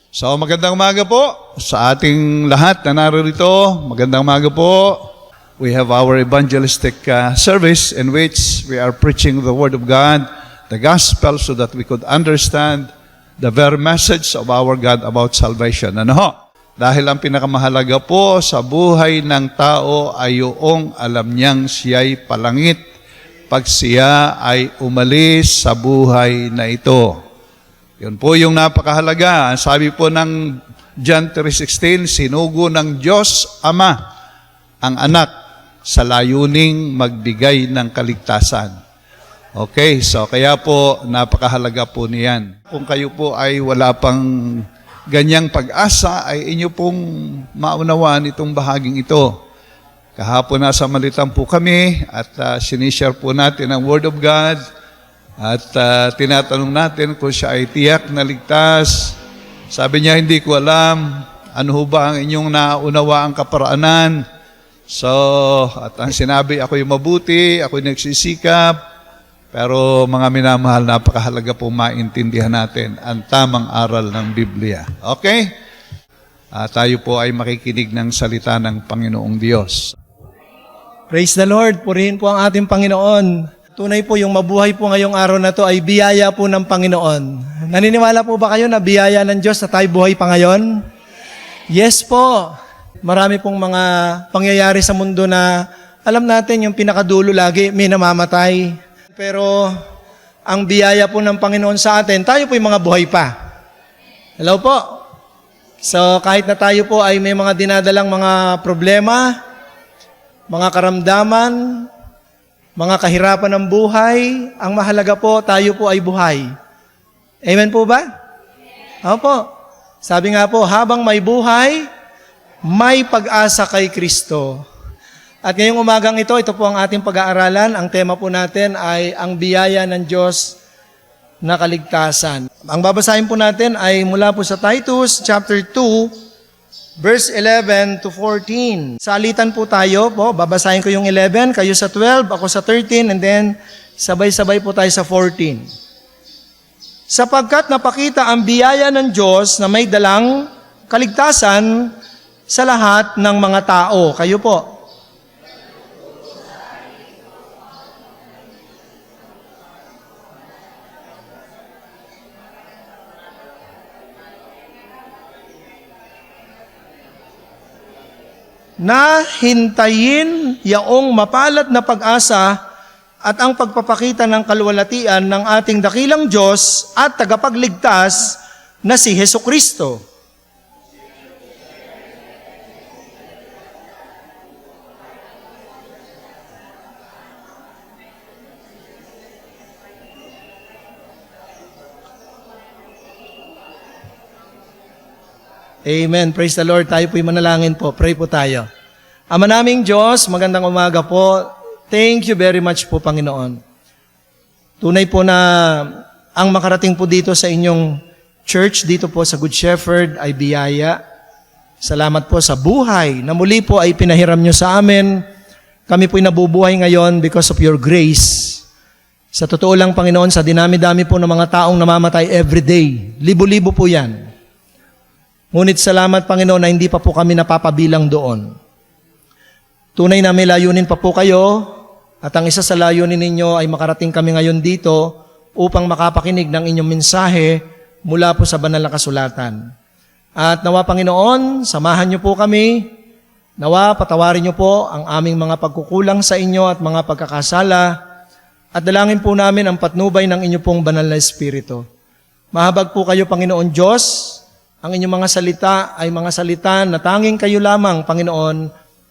So magandang umaga po sa ating lahat na narito. Magandang umaga po. We have our evangelistic service in which we are preaching the Word of God, the Gospel, so that we could understand the very message of our God about salvation. Ano ho? Dahil ang pinakamahalaga po sa buhay ng tao ay yung alam niyang siya'y palangit pag siya ay umalis sa buhay na ito. Yun po yung napakahalaga. Sabi po ng John 3:16, sinugo ng Diyos Ama ang anak sa layuning magbigay ng kaligtasan. Okay, so kaya po napakahalaga po niyan. Kung kayo po ay wala pang ganyang pag-asa, ay inyo pong maunawaan itong bahaging ito. Kahapon nasa Malitan po kami at sinishare po natin ang Word of God. At tinatanong natin kung siya ay tiyak na ligtas. Sabi niya, hindi ko alam ano ba ang inyong naunawaang kaparaanan. So, at ang sinabi, ako'y mabuti, ako'y nagsisikap. Pero mga minamahal, napakahalaga po maintindihan natin ang tamang aral ng Biblia. Okay? Tayo po ay makikinig ng salita ng Panginoong Diyos. Praise the Lord. Purihin po ang ating Panginoon. Tunay po yung mabuhay po ngayong araw na to ay biyaya po ng Panginoon. Naniniwala po ba kayo na biyaya ng Diyos na tayo buhay pa ngayon? Yes po. Marami pong mga pangyayari sa mundo na alam natin yung pinakadulo lagi may namamatay. Pero ang biyaya po ng Panginoon sa atin, tayo po yung mga buhay pa. Hello po. So kahit na tayo po ay may mga dinadalang mga problema, mga karamdaman, mga kahirapan ng buhay, ang mahalaga po, tayo po ay buhay. Amen po ba? Opo. Sabi nga po, habang may buhay, may pag-asa kay Kristo. At ngayong umagang ito po ang ating pag-aaralan. Ang tema po natin ay ang biyaya ng Diyos na kaligtasan. Ang babasahin po natin ay mula po sa Titus chapter 2, Verse 11 to 14. Salitan po tayo po. Babasahin ko yung 11, kayo sa 12, ako sa 13, and then sabay-sabay po tayo sa 14. Sapagkat napakita ang biyaya ng Diyos na may dalang kaligtasan sa lahat ng mga tao. Kayo po. Na hintayin yaong mapalad na pag-asa at ang pagpapakita ng kaluwalhatian ng ating dakilang Diyos at tagapagligtas na si Hesukristo. Amen. Praise the Lord. Tayo po'y manalangin po. Pray po tayo. Ama naming Diyos, magandang umaga po. Thank you very much po, Panginoon. Tunay po na ang makarating po dito sa inyong church, dito po sa Good Shepherd, ay biyaya. Salamat po sa buhay na muli po ay pinahiram nyo sa amin. Kami po'y nabubuhay ngayon because of your grace. Sa totoo lang, Panginoon, sa dinami-dami po ng mga taong namamatay everyday. Libo-libo po yan. Ngunit salamat, Panginoon, na hindi pa po kami napapabilang doon. Tunay na may layunin pa po kayo, at ang isa sa layunin ninyo ay makarating kami ngayon dito upang makapakinig ng inyong mensahe mula po sa banal na kasulatan. At nawa, Panginoon, samahan niyo po kami, nawa patawarin niyo po ang aming mga pagkukulang sa inyo at mga pagkakasala, at dalangin po namin ang patnubay ng inyo pong banal na Espiritu. Mahabag po kayo, Panginoon Diyos. Ang inyong mga salita ay mga salita na tanging kayo lamang, Panginoon,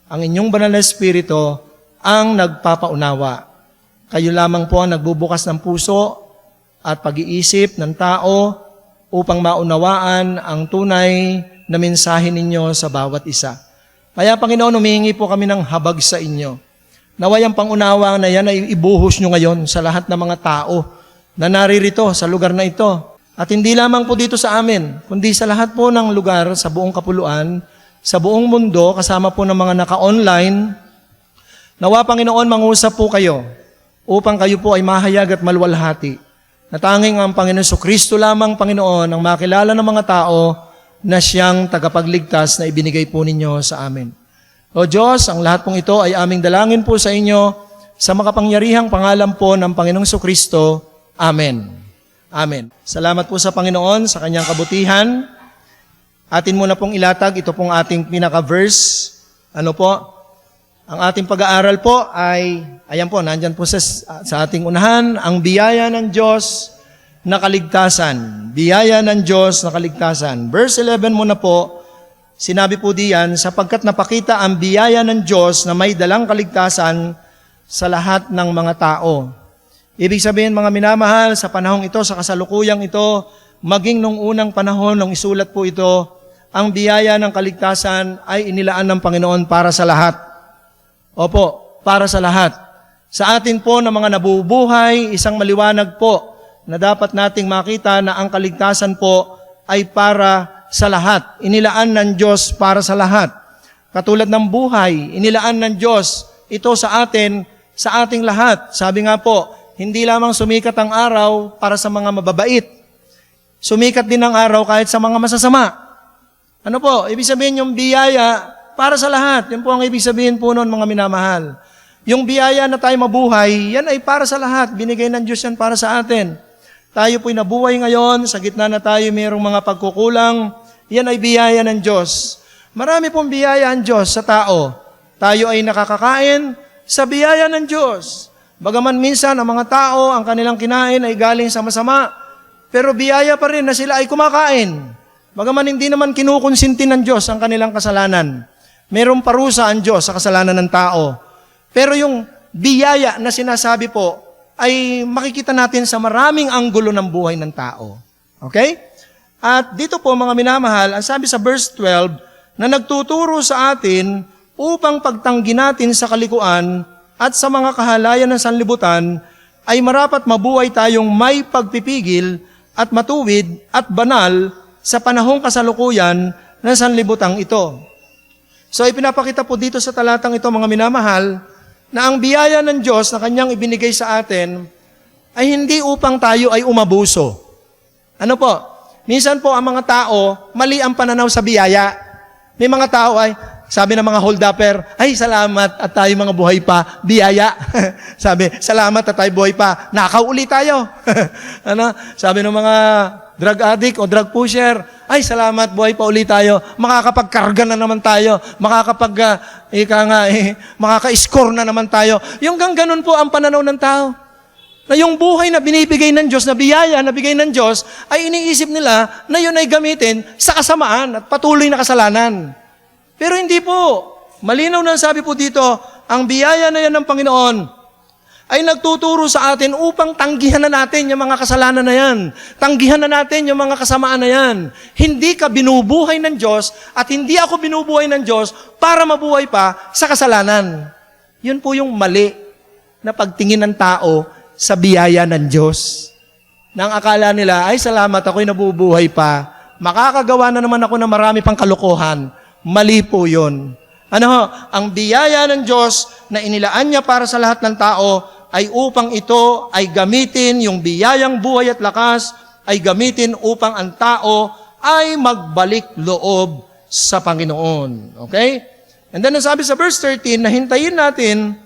ang inyong banal na Espiritu ang nagpapaunawa. Kayo lamang po ang nagbubukas ng puso at pag-iisip ng tao upang maunawaan ang tunay na mensahe ninyo sa bawat isa. Kaya, Panginoon, humihingi po kami ng habag sa inyo. Naway ang pangunawa na yan ay ibuhos nyo ngayon sa lahat ng mga tao na naririto sa lugar na ito. At hindi lamang po dito sa amin, kundi sa lahat po ng lugar sa buong kapuluan, sa buong mundo, kasama po ng mga naka-online. Nawa, Panginoon, mangusap po kayo upang kayo po ay mahayag at malwalhati. Na tanging ang Panginoon Kristo lamang, Panginoon, ang makilala ng mga tao na siyang tagapagligtas na ibinigay po ninyo sa amin. O Diyos, ang lahat pong ito ay aming dalangin po sa inyo sa makapangyarihang pangalan po ng Panginoong Jesucristo. Amen. Amen. Salamat po sa Panginoon sa kanyang kabutihan. Atin muna pong ilatag, ito pong ating pinaka-verse. Ano po? Ang ating pag-aaral po ay, ayan po, nandyan po sa ating unahan, ang biyaya ng Diyos na kaligtasan. Biyaya ng Diyos na kaligtasan. Verse 11 muna po, sinabi po diyan, sapagkat napakita ang biyaya ng Diyos na may dalang kaligtasan sa lahat ng mga tao. Ibig sabihin, mga minamahal, sa panahong ito, sa kasalukuyang ito, maging nung unang panahon, nung isulat po ito, ang biyaya ng kaligtasan ay inilaan ng Panginoon para sa lahat. Opo, para sa lahat. Sa atin po na mga nabubuhay, isang maliwanag po na dapat nating makita na ang kaligtasan po ay para sa lahat. Inilaan ng Diyos para sa lahat. Katulad ng buhay, inilaan ng Diyos ito sa atin, sa ating lahat. Sabi nga po, hindi lamang sumikat ang araw para sa mga mababait. Sumikat din ang araw kahit sa mga masasama. Ano po? Ibig sabihin yung biyaya para sa lahat. Yan po ang ibig sabihin po noon, mga minamahal. Yung biyaya na tayo mabuhay, yan ay para sa lahat. Binigay ng Diyos yan para sa atin. Tayo po'y nabuhay ngayon, sa gitna na tayo mayroong mga pagkukulang, yan ay biyaya ng Diyos. Marami pong biyaya ang Diyos sa tao. Tayo ay nakakakain sa biyaya ng Diyos. Bagaman minsan ang mga tao, ang kanilang kinain ay galing sa masama, pero biyaya pa rin na sila ay kumakain. Bagaman hindi naman kinukonsinti ng Diyos ang kanilang kasalanan. Merong parusa ang Diyos sa kasalanan ng tao. Pero yung biyaya na sinasabi po ay makikita natin sa maraming anggulo ng buhay ng tao. Okay? At dito po mga minamahal, ang sabi sa verse 12 na nagtuturo sa atin upang pagtanggi natin sa kalikuan at sa mga kahalayan ng sanlibutan ay marapat mabuhay tayong may pagpipigil at matuwid at banal sa panahong kasalukuyan ng sanlibutang ito. So ipinapakita po dito sa talatang ito, mga minamahal, na ang biyaya ng Diyos na kanyang ibinigay sa atin ay hindi upang tayo ay umabuso. Ano po? Minsan po ang mga tao, mali ang pananaw sa biyaya. May mga tao ay, sabi ng mga hold-upper, ay salamat at tayo mga buhay pa, biyaya. Sabi, salamat at tayo buhay pa, nakauli tayo. Ano? Sabi ng mga drug addict o drug pusher, ay salamat, buhay pa uli tayo, makakapagkarga na naman tayo, makaka-score na naman tayo. Yung ganun po ang pananaw ng tao. Na yung buhay na binibigay ng Diyos, na biyaya na bigay ng Diyos, ay iniisip nila na yun ay gamitin sa kasamaan at patuloy na kasalanan. Pero hindi po. Malinaw na sabi po dito, ang biyaya na yan ng Panginoon ay nagtuturo sa atin upang tanggihan na natin yung mga kasalanan na yan. Tanggihan na natin yung mga kasamaan na yan. Hindi ka binubuhay ng Diyos at hindi ako binubuhay ng Diyos para mabuhay pa sa kasalanan. Yun po yung mali na pagtingin ng tao sa biyaya ng Diyos. Nang akala nila, ay salamat, ako'y nabubuhay pa. Makakagawa na naman ako ng marami pang kalokohan. Mali po yun. Ang biyaya ng Diyos na inilaan niya para sa lahat ng tao ay upang ito ay gamitin, yung biyayang buhay at lakas, ay gamitin upang ang tao ay magbalik loob sa Panginoon. Okay? And then sabi sa verse 13, na hintayin natin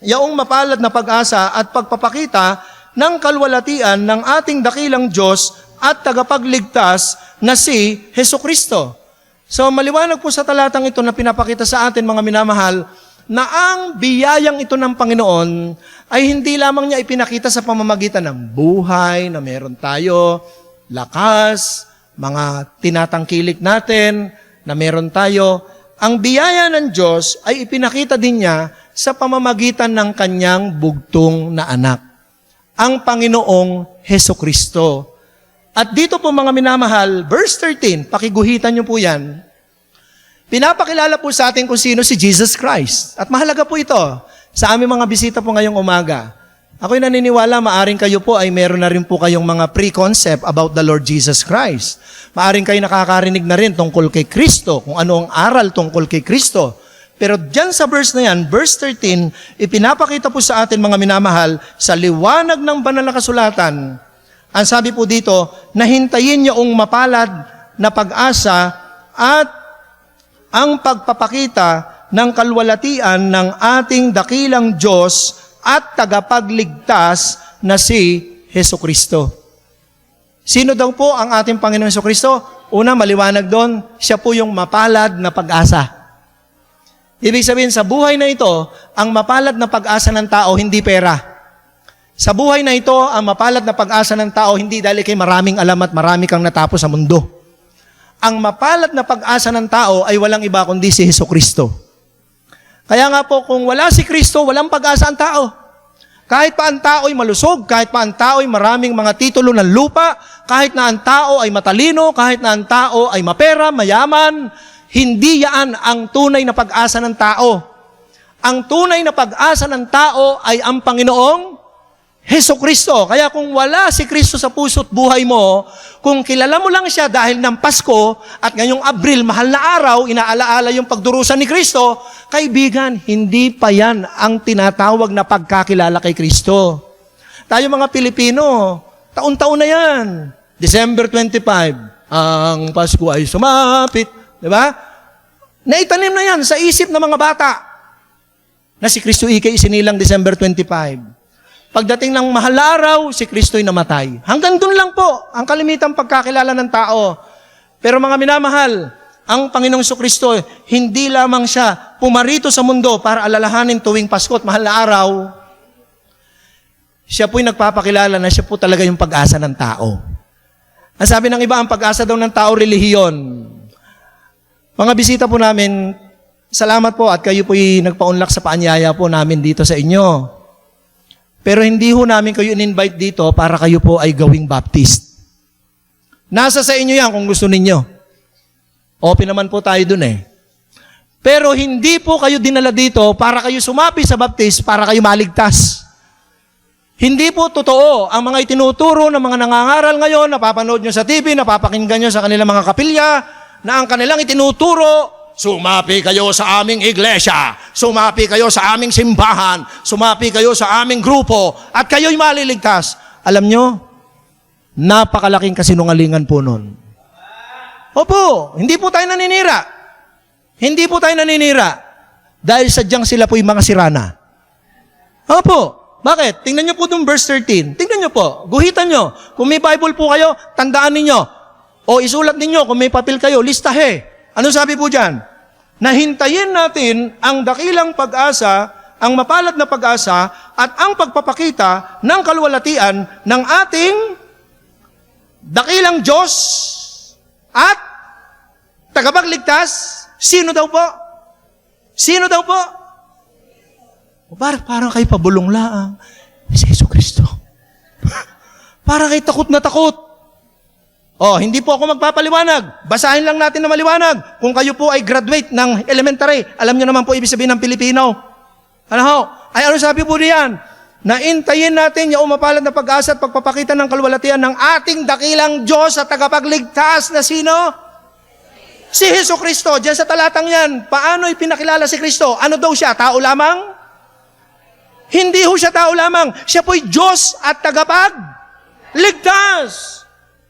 yaong mapalad na pag-asa at pagpapakita ng kalwalatian ng ating dakilang Diyos at tagapagligtas na si Hesukristo. So maliwanag po sa talatang ito na pinapakita sa atin, mga minamahal, na ang biyayang ito ng Panginoon ay hindi lamang niya ipinakita sa pamamagitan ng buhay na meron tayo, lakas, mga tinatangkilik natin na meron tayo. Ang biyaya ng Diyos ay ipinakita din niya sa pamamagitan ng kanyang bugtong na anak, ang Panginoong Hesukristo. At dito po mga minamahal, verse 13, pakiguhitan niyo po yan, pinapakilala po sa atin kung sino si Jesus Christ. At mahalaga po ito sa aming mga bisita po ngayong umaga. Ako'y naniniwala, maaring kayo po ay meron na rin po kayong mga preconcept about the Lord Jesus Christ. Maaring kayo nakakarinig na rin tungkol kay Kristo, kung ano ang aral tungkol kay Kristo. Pero dyan sa verse na yan, verse 13, ipinapakita po sa atin, mga minamahal, sa liwanag ng banal na kasulatan, ang sabi po dito, na hintayin niyoong mapalad na pag-asa at ang pagpapakita ng kalwalatian ng ating dakilang Diyos at tagapagligtas na si Hesukristo. Sino daw po ang ating Panginoon Hesukristo? Una, maliwanag doon, siya po yung mapalad na pag-asa. Ibig sabihin, sa buhay na ito, ang mapalad na pag-asa ng tao, hindi pera. Sa buhay na ito, ang mapalad na pag-asa ng tao, hindi dahil kay maraming alam at marami kang natapos sa mundo. Ang mapalad na pag-asa ng tao ay walang iba kundi si Hesukristo. Kaya nga po, kung wala si Kristo, walang pag-asa ang tao. Kahit pa ang tao ay malusog, kahit pa ang tao ay maraming mga titulo ng lupa, kahit na ang tao ay matalino, kahit na ang tao ay mapera, mayaman, hindi yan ang tunay na pag-asa ng tao. Ang tunay na pag-asa ng tao ay ang Panginoong Hesukristo. Kaya kung wala si Kristo sa puso't buhay mo, kung kilala mo lang siya dahil ng Pasko at ngayong Abril, mahal na araw, inaalaala yung pagdurusan ni Kristo, kaibigan, hindi pa yan ang tinatawag na pagkakilala kay Kristo. Tayo mga Pilipino, taon-taon na yan. December 25, ang Pasko ay sumapit. Diba? Naitanim na yan sa isip ng mga bata na si Kristo ikay isinilang December 25. Pagdating ng mahal na araw, si Kristo'y namatay. Hanggang dun lang po ang kalimitang pagkakilala ng tao. Pero mga minamahal, ang Panginoong Kristo, hindi lamang siya pumarito sa mundo para alalahanin tuwing Pasko at mahal na araw. Siya po'y nagpapakilala na siya po talaga yung pag-asa ng tao. Ang sabi ng iba, ang pag-asa daw ng tao, relihiyon. Mga bisita po namin, salamat po at kayo po'y nagpaunlak sa paanyaya po namin dito sa inyo. Pero hindi ho namin kayo in-invite dito para kayo po ay gawing Baptist. Nasa sa inyo yan kung gusto ninyo. Open naman po tayo dun eh. Pero hindi po kayo dinala dito para kayo sumapi sa Baptist, para kayo maligtas. Hindi po totoo ang mga itinuturo ng mga nangangaral ngayon, napapanood nyo sa TV, napapakinggan nyo sa kanilang mga kapilya, na ang kanilang itinuturo, sumapi kayo sa aming iglesia, sumapi kayo sa aming simbahan, sumapi kayo sa aming grupo, at kayo'y maliligtas. Alam nyo, napakalaking kasinungalingan po nun. Opo, hindi po tayo naninira. Hindi po tayo naninira. Dahil sadyang sila po'y mga sirana. Opo, bakit? Tingnan nyo po itong verse 13. Tingnan nyo po, guhitan nyo. Kung may Bible po kayo, tandaan ninyo. O isulat ninyo, kung may papel kayo, listahe. Ano sabi po dyan? Nahintayin natin ang dakilang pag-asa, ang mapalad na pag-asa, at ang pagpapakita ng kalwalatian ng ating dakilang Diyos at tagapagligtas. Sino daw po? Sino daw po? Parang kayo pabulong laang. Si Hesukristo. Parang kayo takot na takot. Oh, hindi po ako magpapaliwanag. Basahin lang natin na maliwanag. Kung kayo po ay graduate ng elementary, alam nyo naman po ibig sabihin ng Pilipino. Ano ho? Ay ano sabi po diyan? Naintayin natin yung mapalad na pag-asa at pagpapakita ng kalwalatian ng ating dakilang Diyos at tagapagligtas na sino? Si Hesukristo. Diyan sa talatang yan, paano ipinakilala si Kristo? Ano daw siya? Tao lamang? Hindi ho siya tao lamang. Siya po'y Diyos at tagapagligtas.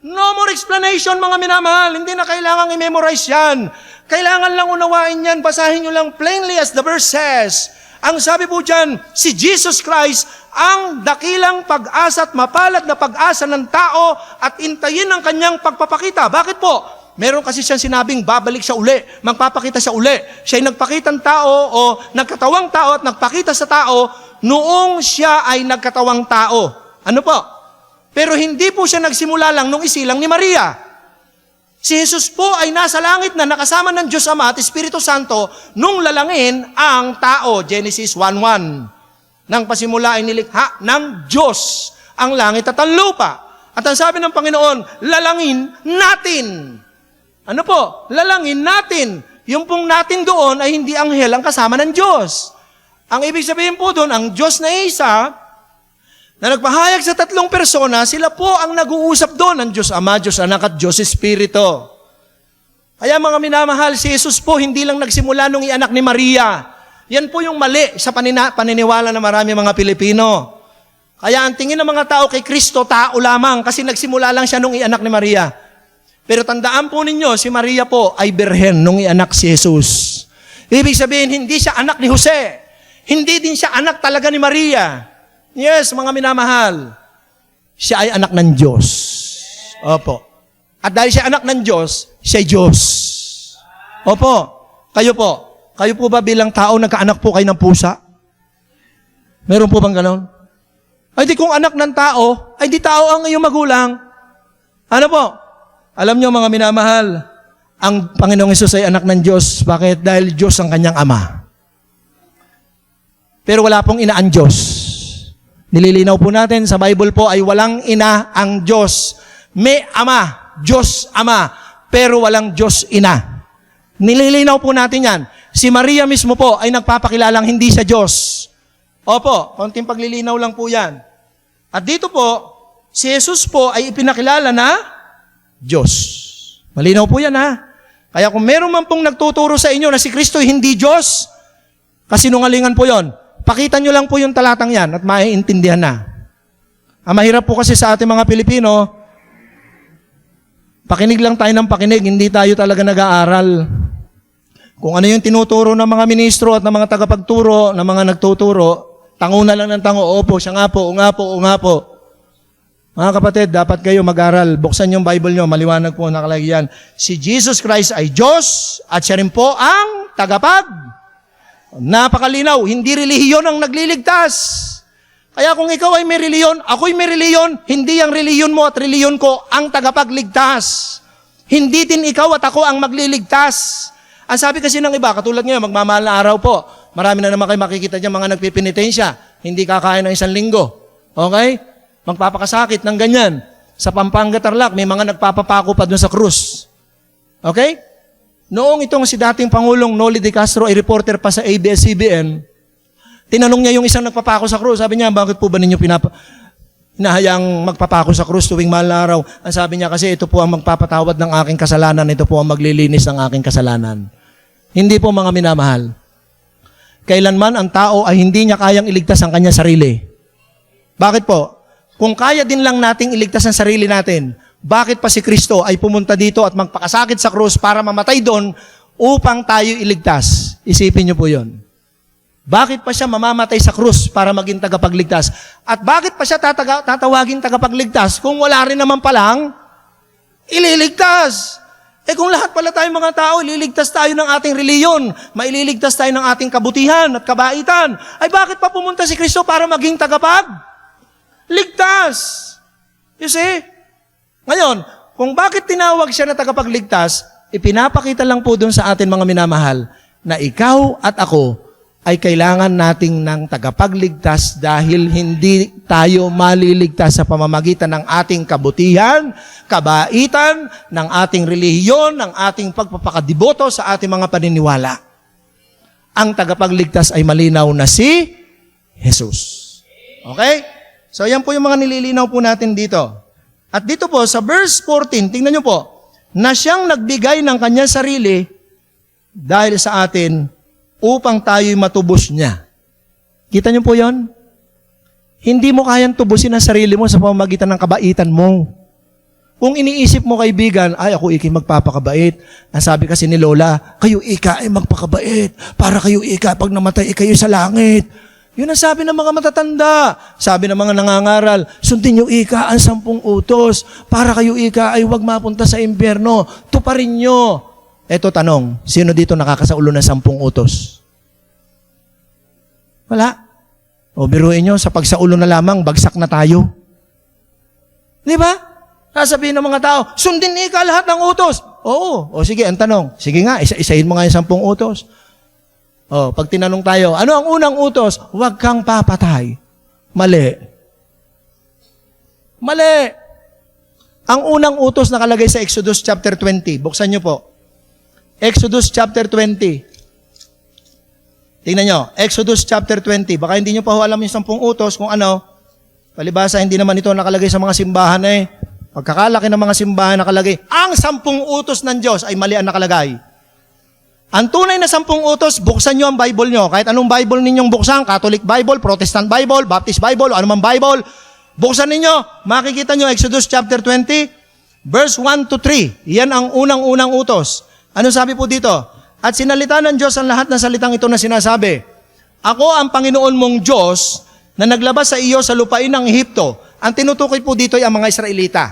No more explanation, mga minamahal. Hindi na kailangang i-memorize yan. Kailangan lang unawain yan. Basahin nyo lang plainly as the verse says. Ang sabi po dyan, si Jesus Christ, ang dakilang pag-asa at mapalad na pag-asa ng tao at intayin ang kanyang pagpapakita. Bakit po? Meron kasi siyang sinabing babalik siya uli, magpapakita siya uli. Siya'y nagpakitang tao o nagkatawang tao at nagpakita sa tao noong siya ay nagkatawang tao. Ano po? Pero hindi po siya nagsimula lang nung isilang ni Maria. Si Jesus po ay nasa langit na nakasama ng Diyos Ama at Espiritu Santo nung lalangin ang tao. Genesis 1:1. Nang pasimula ay nilikha ng Diyos ang langit at ang lupa. At ang sabi ng Panginoon, lalangin natin. Ano po? Lalangin natin. Yung pong natin doon ay hindi anghel ang kasama ng Diyos. Ang ibig sabihin po doon, ang Diyos na isa, na nagpahayag sa tatlong persona, sila po ang nag-uusap doon, ang Diyos Ama, Diyos Anak at Diyos Espiritu. Kaya mga minamahal, si Jesus po hindi lang nagsimula nung ianak ni Maria. Yan po yung mali sa paniniwala ng marami mga Pilipino. Kaya ang tingin ng mga tao kay Kristo, tao lamang, kasi nagsimula lang siya nung ianak ni Maria. Pero tandaan po ninyo, si Maria po ay birhen nung ianak si Jesus. Ibig sabihin, hindi siya anak ni Jose. Hindi din siya anak talaga ni Maria. Yes, mga minamahal. Siya ay anak ng Diyos. Opo. At dahil siya anak ng Diyos, siya ay Diyos. Opo. Kayo po. Kayo po ba bilang tao, nagkaanak po kayo ng pusa? Meron po bang ganon? Ay di kung anak ng tao, ay di tao ang iyong magulang. Ano po? Alam nyo mga minamahal, ang Panginoong Hesus ay anak ng Diyos. Bakit? Dahil Diyos ang kanyang ama. Pero wala pong ina ang Diyos. Nililinaw po natin, sa Bible po ay walang ina ang Diyos. May ama, Diyos ama, pero walang Diyos ina. Nililinaw po natin yan. Si Maria mismo po ay nagpapakilalang hindi siya Diyos. Opo, konting paglilinaw lang po yan. At dito po, si Jesus po ay ipinakilala na Diyos. Malinaw po yan ha. Kaya kung meron man pong nagtuturo sa inyo na si Kristo hindi Diyos, kasinungalingan po yon. Pakita nyo lang po yung talatang yan at maiintindihan na. Ang mahirap po kasi sa ating mga Pilipino, pakinig lang tayo ng pakinig, hindi tayo talaga nag-aaral. Kung ano yung tinuturo ng mga ministro at ng mga tagapagturo, ng mga nagtuturo, tango na lang ng tango, opo, siya nga po, o nga po, o nga po. Mga kapatid, dapat kayo mag-aral. Buksan yung Bible nyo, maliwanag po nakalagay yan. Si Jesus Christ ay Diyos at siya rin po ang tagapag. Napakalinaw, hindi relihiyon ang nagliligtas. Kaya kung ikaw ay may reliyon, ako'y may reliyon, hindi ang reliyon mo at reliyon ko ang tagapagligtas. Hindi din ikaw at ako ang magliligtas. Ang sabi kasi ng iba, katulad ngayon, magmamahal na araw po. Marami na naman kayo makikita dyan, mga nagpipinitensya. Hindi kakain ng 1 linggo. Okay? Magpapakasakit ng ganyan. Sa Pampanga, Tarlac, may mga nagpapapako pa dun sa krus. Okay? Noong itong si dating Pangulong Noli de Castro ay reporter pa sa ABS-CBN, tinanong niya yung isang nagpapako sa krus. Sabi niya, bakit po ba ninyo hinahayang magpapako sa krus tuwing mahal na araw? Ang sabi niya, kasi ito po ang magpapatawad ng aking kasalanan, ito po ang maglilinis ng aking kasalanan. Hindi po mga minamahal. Kailanman ang tao ay hindi niya kayang iligtas ang kanya sarili. Bakit po? Kung kaya din lang nating iligtas ang sarili natin, bakit pa si Kristo ay pumunta dito at magpakasakit sa krus para mamatay doon upang tayo iligtas? Isipin niyo po yon. Bakit pa siya mamamatay sa krus para maging tagapagligtas? At bakit pa siya tatawagin tagapagligtas kung wala rin naman palang ililigtas? Kung lahat pala tayong mga tao, ililigtas tayo ng ating reliyon, maililigtas tayo ng ating kabutihan at kabaitan, ay bakit pa pumunta si Kristo para maging tagapagligtas? You see? Ngayon, kung bakit tinawag siya na tagapagligtas, ipinapakita lang po dun sa atin mga minamahal na ikaw at ako ay kailangan nating ng tagapagligtas dahil hindi tayo maliligtas sa pamamagitan ng ating kabutihan, kabaitan, ng ating relihiyon, ng ating pagpapakadiboto sa ating mga paniniwala. Ang tagapagligtas ay malinaw na si Jesus. Okay? So yan po yung mga nililinaw po natin dito. At dito po sa verse 14, tingnan nyo po, na siyang nagbigay ng kanyang sarili dahil sa atin upang tayo'y matubos niya. Kita niyo po yon? Hindi mo kayang tubusin ang sarili mo sa pamamagitan ng kabaitan mo. Kung iniisip mo, kaibigan, ay ako ikay magpapakabait. Ang sabi kasi ni Lola, kayo ika ay magpakabait. Para kayo ika, pag namatay, kayo sa langit. Yun ang sabi ng mga matatanda. Sabi ng mga nangangaral, sundin niyo ika ang 10 utos. Para kayo ika ay huwag mapunta sa impyerno. Tuparin niyo. Eto tanong, sino dito nakakasaulo ng 10 utos? Wala. O biruin nyo, sa pagsaulo na lamang, bagsak na tayo. Di ba? Sasabihin ng mga tao, sundin ika lahat ng utos. Oo. O sige, ang tanong. Sige nga, isa-isahin mo nga yung 10 utos. O, pag tinanong tayo, ano ang unang utos? Huwag kang papatay. Mali. Mali. Ang unang utos nakalagay sa Exodus chapter 20. Buksan nyo po. Exodus chapter 20. Tingnan nyo, Exodus chapter 20. Baka hindi nyo pa alam yung 10 utos kung ano. Palibasa, hindi naman ito nakalagay sa mga simbahan eh. Pagkakalaki ng mga simbahan nakalagay, ang 10 utos ng Diyos ay mali ang nakalagay. Ang tunay na 10 utos, buksan nyo ang Bible nyo. Kahit anong Bible ninyong buksan, Catholic Bible, Protestant Bible, Baptist Bible, o anumang Bible, buksan ninyo, makikita nyo, Exodus chapter 20, verse 1 to 3. Yan ang unang-unang utos. Ano sabi po dito? At sinalita ng Diyos ang lahat ng salitang ito na sinasabi, Ako ang Panginoon mong Diyos na naglabas sa iyo sa lupain ng Ehipto. Ang tinutukoy po dito ay ang mga Israelita.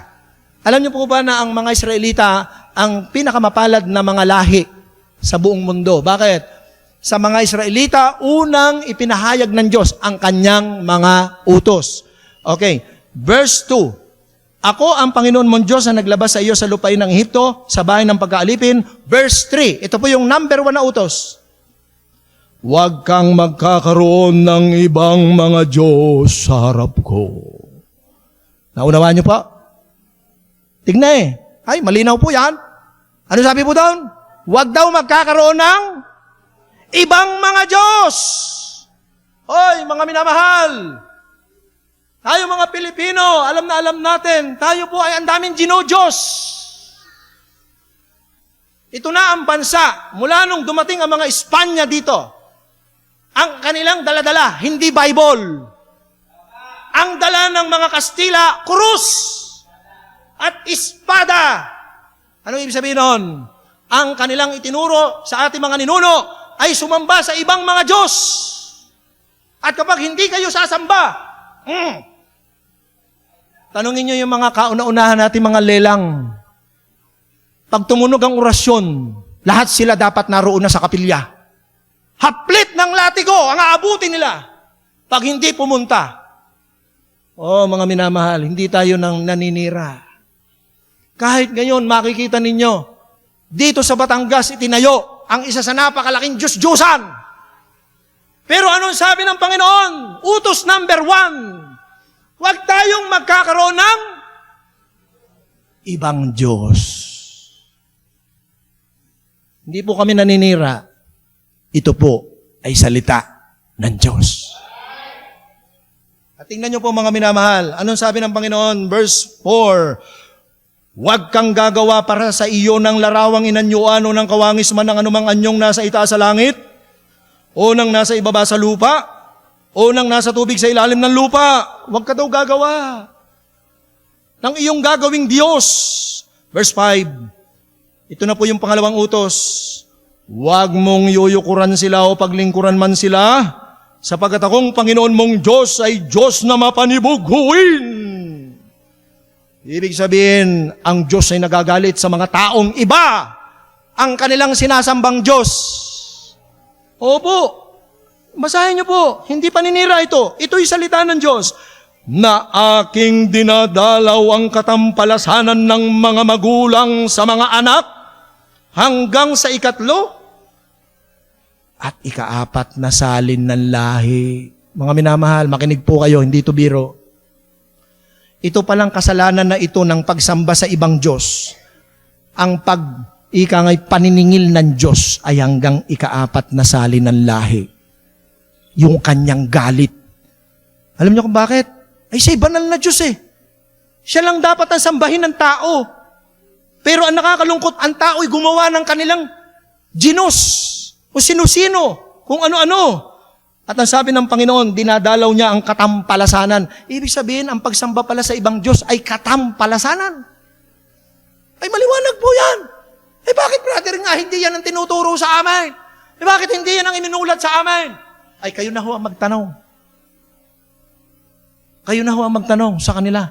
Alam niyo po ba na ang mga Israelita ang pinakamapalad na mga lahi sa buong mundo? Bakit? Sa mga Israelita, unang ipinahayag ng Diyos ang kanyang mga utos. Okay, verse 2. Ako ang Panginoon mong Diyos na naglabas sa iyo sa lupain ng Ehipto, sa bahay ng pagkaalipin. Verse 3, ito po yung number 1 na utos. Huwag kang magkakaroon ng ibang mga Diyos sa harap ko. Naunawaan niyo po? Tignan Ay, malinaw po yan. Ano sabi po doon? Huwag daw magkakaroon ng ibang mga Diyos. Hoy, mga minamahal. Tayo mga Pilipino, alam na alam natin, tayo po ay ang daming ginodiyos. Ito na ang bansa, mula nung dumating ang mga Espanya dito, ang kanilang daladala, hindi Bible. Ang dala ng mga Kastila, krus at espada. Ano ibig sabihin nun? Ang kanilang itinuro sa ating mga ninuno ay sumamba sa ibang mga Diyos. At kapag hindi kayo sasamba, tanungin nyo yung mga kauna-unahan natin mga lelang. Pag tumunog ang orasyon, lahat sila dapat naroon na sa kapilya. Haplit ng latigo ang aabutin nila pag hindi pumunta. Oh, mga minamahal, hindi tayo nang naninira. Kahit ngayon, makikita ninyo, dito sa Batangas, itinayo ang isa sa napakalaking Diyos-Diyosan. Pero anong sabi ng Panginoon? Utos number 1. Huwag tayong magkakaroon ng ibang Diyos. Hindi po kami naninira. Ito po ay salita ng Diyos. At tingnan niyo po mga minamahal. Anong sabi ng Panginoon? Verse 4. Huwag kang gagawa para sa iyo ng larawang inanyuan o ng kawangis man ng anumang anyong nasa itaas sa langit o ng nasa ibaba sa lupa o nang nasa tubig sa ilalim ng lupa. Huwag ka daw gagawa ng iyong gagawing Diyos. Verse 5. Ito na po yung pangalawang utos. Huwag mong yuyukuran sila o paglingkuran man sila, sapagkat akong Panginoon mong Diyos ay Diyos na mapanibughuin. Ibig sabihin, ang Diyos ay nagagalit sa mga taong iba ang kanilang sinasambang Diyos. Opo. Basahin niyo po, hindi paninira ito. Ito'y salita ng Diyos. Na aking dinadalaw ang katampalasanan ng mga magulang sa mga anak hanggang sa 3 at 4 na salin ng lahi. Mga minamahal, makinig po kayo, hindi ito biro. Ito palang kasalanan na ito ng pagsamba sa ibang Diyos. Ang pag-ikangay paniningil ng Diyos ay hanggang 4 na salin ng lahi. Yung kanyang galit. Alam niyo kung bakit? Ay siya banal na Diyos Siya lang dapat ang sambahin ng tao. Pero ang nakakalungkot, ang tao'y gumawa ng kanilang ginos o sino-sino, kung ano-ano. At ang sabi ng Panginoon, dinadalaw niya ang katampalasanan. Ibig sabihin, ang pagsamba pala sa ibang Diyos ay katampalasanan. Ay maliwanag po yan. Bakit brother nga, hindi yan ang tinuturo sa amin? Bakit hindi yan ang iminulat sa amin? Ay kayo na ho ang magtanong. Kayo na ho ang magtanong sa kanila.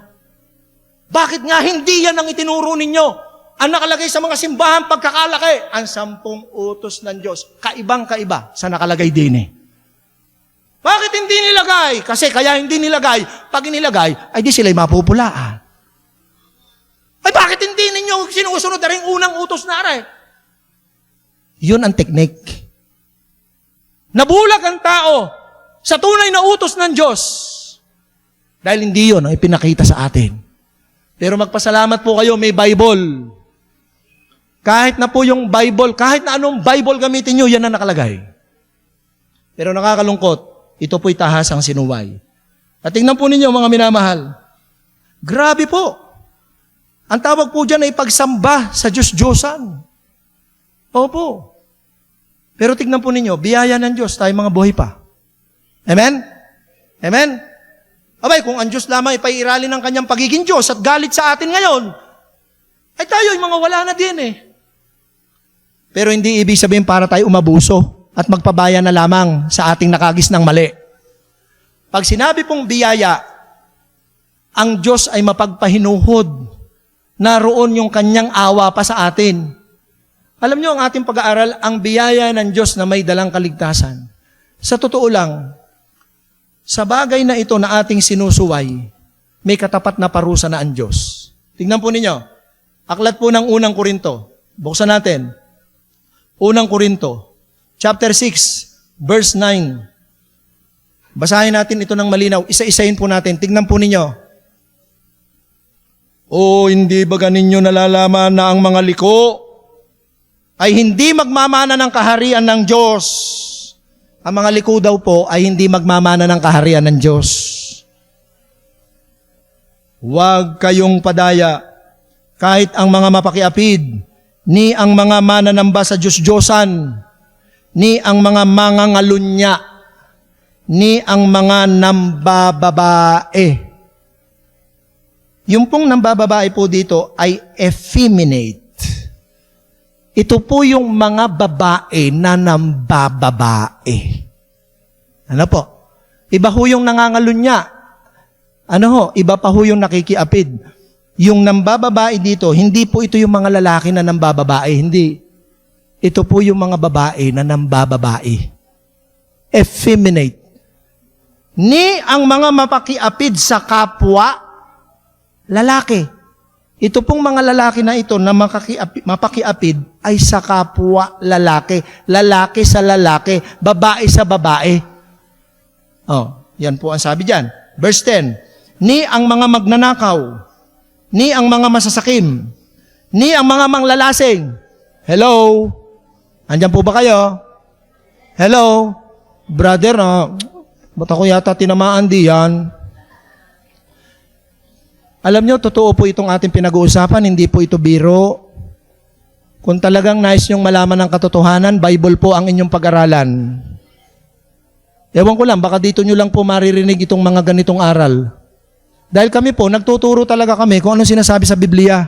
Bakit nga hindi yan ang itinuro ninyo? Ang nakalagay sa mga simbahan pagkakalaki, ang 10 utos ng Diyos. Kaibang-kaiba sa nakalagay din Bakit hindi nilagay? Kasi kaya hindi nilagay. Pag inilagay, ay di sila'y mapupulaan. Ay bakit hindi ninyo sinusunod na rin unang utos na aray? Yun ang teknik. Nabulag ang tao sa tunay na utos ng Diyos. Dahil hindi yun ang ipinakita sa atin. Pero magpasalamat po kayo, may Bible. Kahit na po yung Bible, kahit na anong Bible gamitin nyo, yan ang nakalagay. Pero nakakalungkot, ito po'y tahasang sinuway. At tingnan po ninyo mga minamahal. Grabe po. Ang tawag po dyan ay pagsamba sa Diyos-Diyosan. Opo. Pero tignan po ninyo, biyaya ng Diyos, tayo mga buhay pa. Amen? Amen? Abay, kung ang Diyos lamang ipairali ng kanyang pagiging Diyos at galit sa atin ngayon, Ay tayo, yung mga wala na din eh. Pero hindi ibig sabihin para tayo umabuso at magpabaya na lamang sa ating nakagis ng mali. Pag sinabi pong biyaya, ang Diyos ay mapagpahinuhod. Naroon yung kanyang awa pa sa atin. Alam nyo, ang ating pag-aaral, ang biyaya ng Diyos na may dalang kaligtasan. Sa totoo lang, sa bagay na ito na ating sinusuway, may katapat na parusa na ang Diyos. Tingnan po ninyo, aklat po ng unang Korinto. Buksan natin. Unang Korinto, chapter 6, verse 9. Basahin natin ito ng malinaw. Isa-isahin po natin. Tingnan po ninyo. O hindi ba ganinyo nalalaman na ang mga liko ay hindi magmamana ng kaharian ng Diyos? Ang mga liko daw po ay hindi magmamana ng kaharian ng Diyos. Huwag kayong padaya kahit ang mga mapakiapid, ni ang mga mananamba sa Diyos-Diyosan, ni ang mga mangangalunya, ni ang mga nambababae. Yung pong nambababae po dito ay effeminate. Ito po yung mga babae na nambababae. Ano po? Iba ho yung nangangalunya. Ano ho? Iba pa ho yung nakikiapid. Yung nambababae dito, hindi po ito yung mga lalaki na nambababae. Hindi. Ito po yung mga babae na nambababae. Effeminate. Ni ang mga mapakiapid sa kapwa, lalaki. Ito pong mga lalaki na ito na mapakiapid ay sa kapwa lalaki. Lalaki sa lalaki. Babae sa babae. Oh, yan po ang sabi dyan. Verse 10. Ni ang mga magnanakaw, ni ang mga masasakim, ni ang mga manglalasing. Hello? Andyan po ba kayo? Hello? Brother, ba't ako yata tinamaan diyan? Alam nyo, totoo po itong ating pinag-uusapan, hindi po ito biro. Kung talagang nais nyong malaman ng katotohanan, Bible po ang inyong pag-aralan. Ewan ko lang, baka dito nyo lang po maririnig itong mga ganitong aral. Dahil kami po, nagtuturo talaga kami kung anong sinasabi sa Biblia.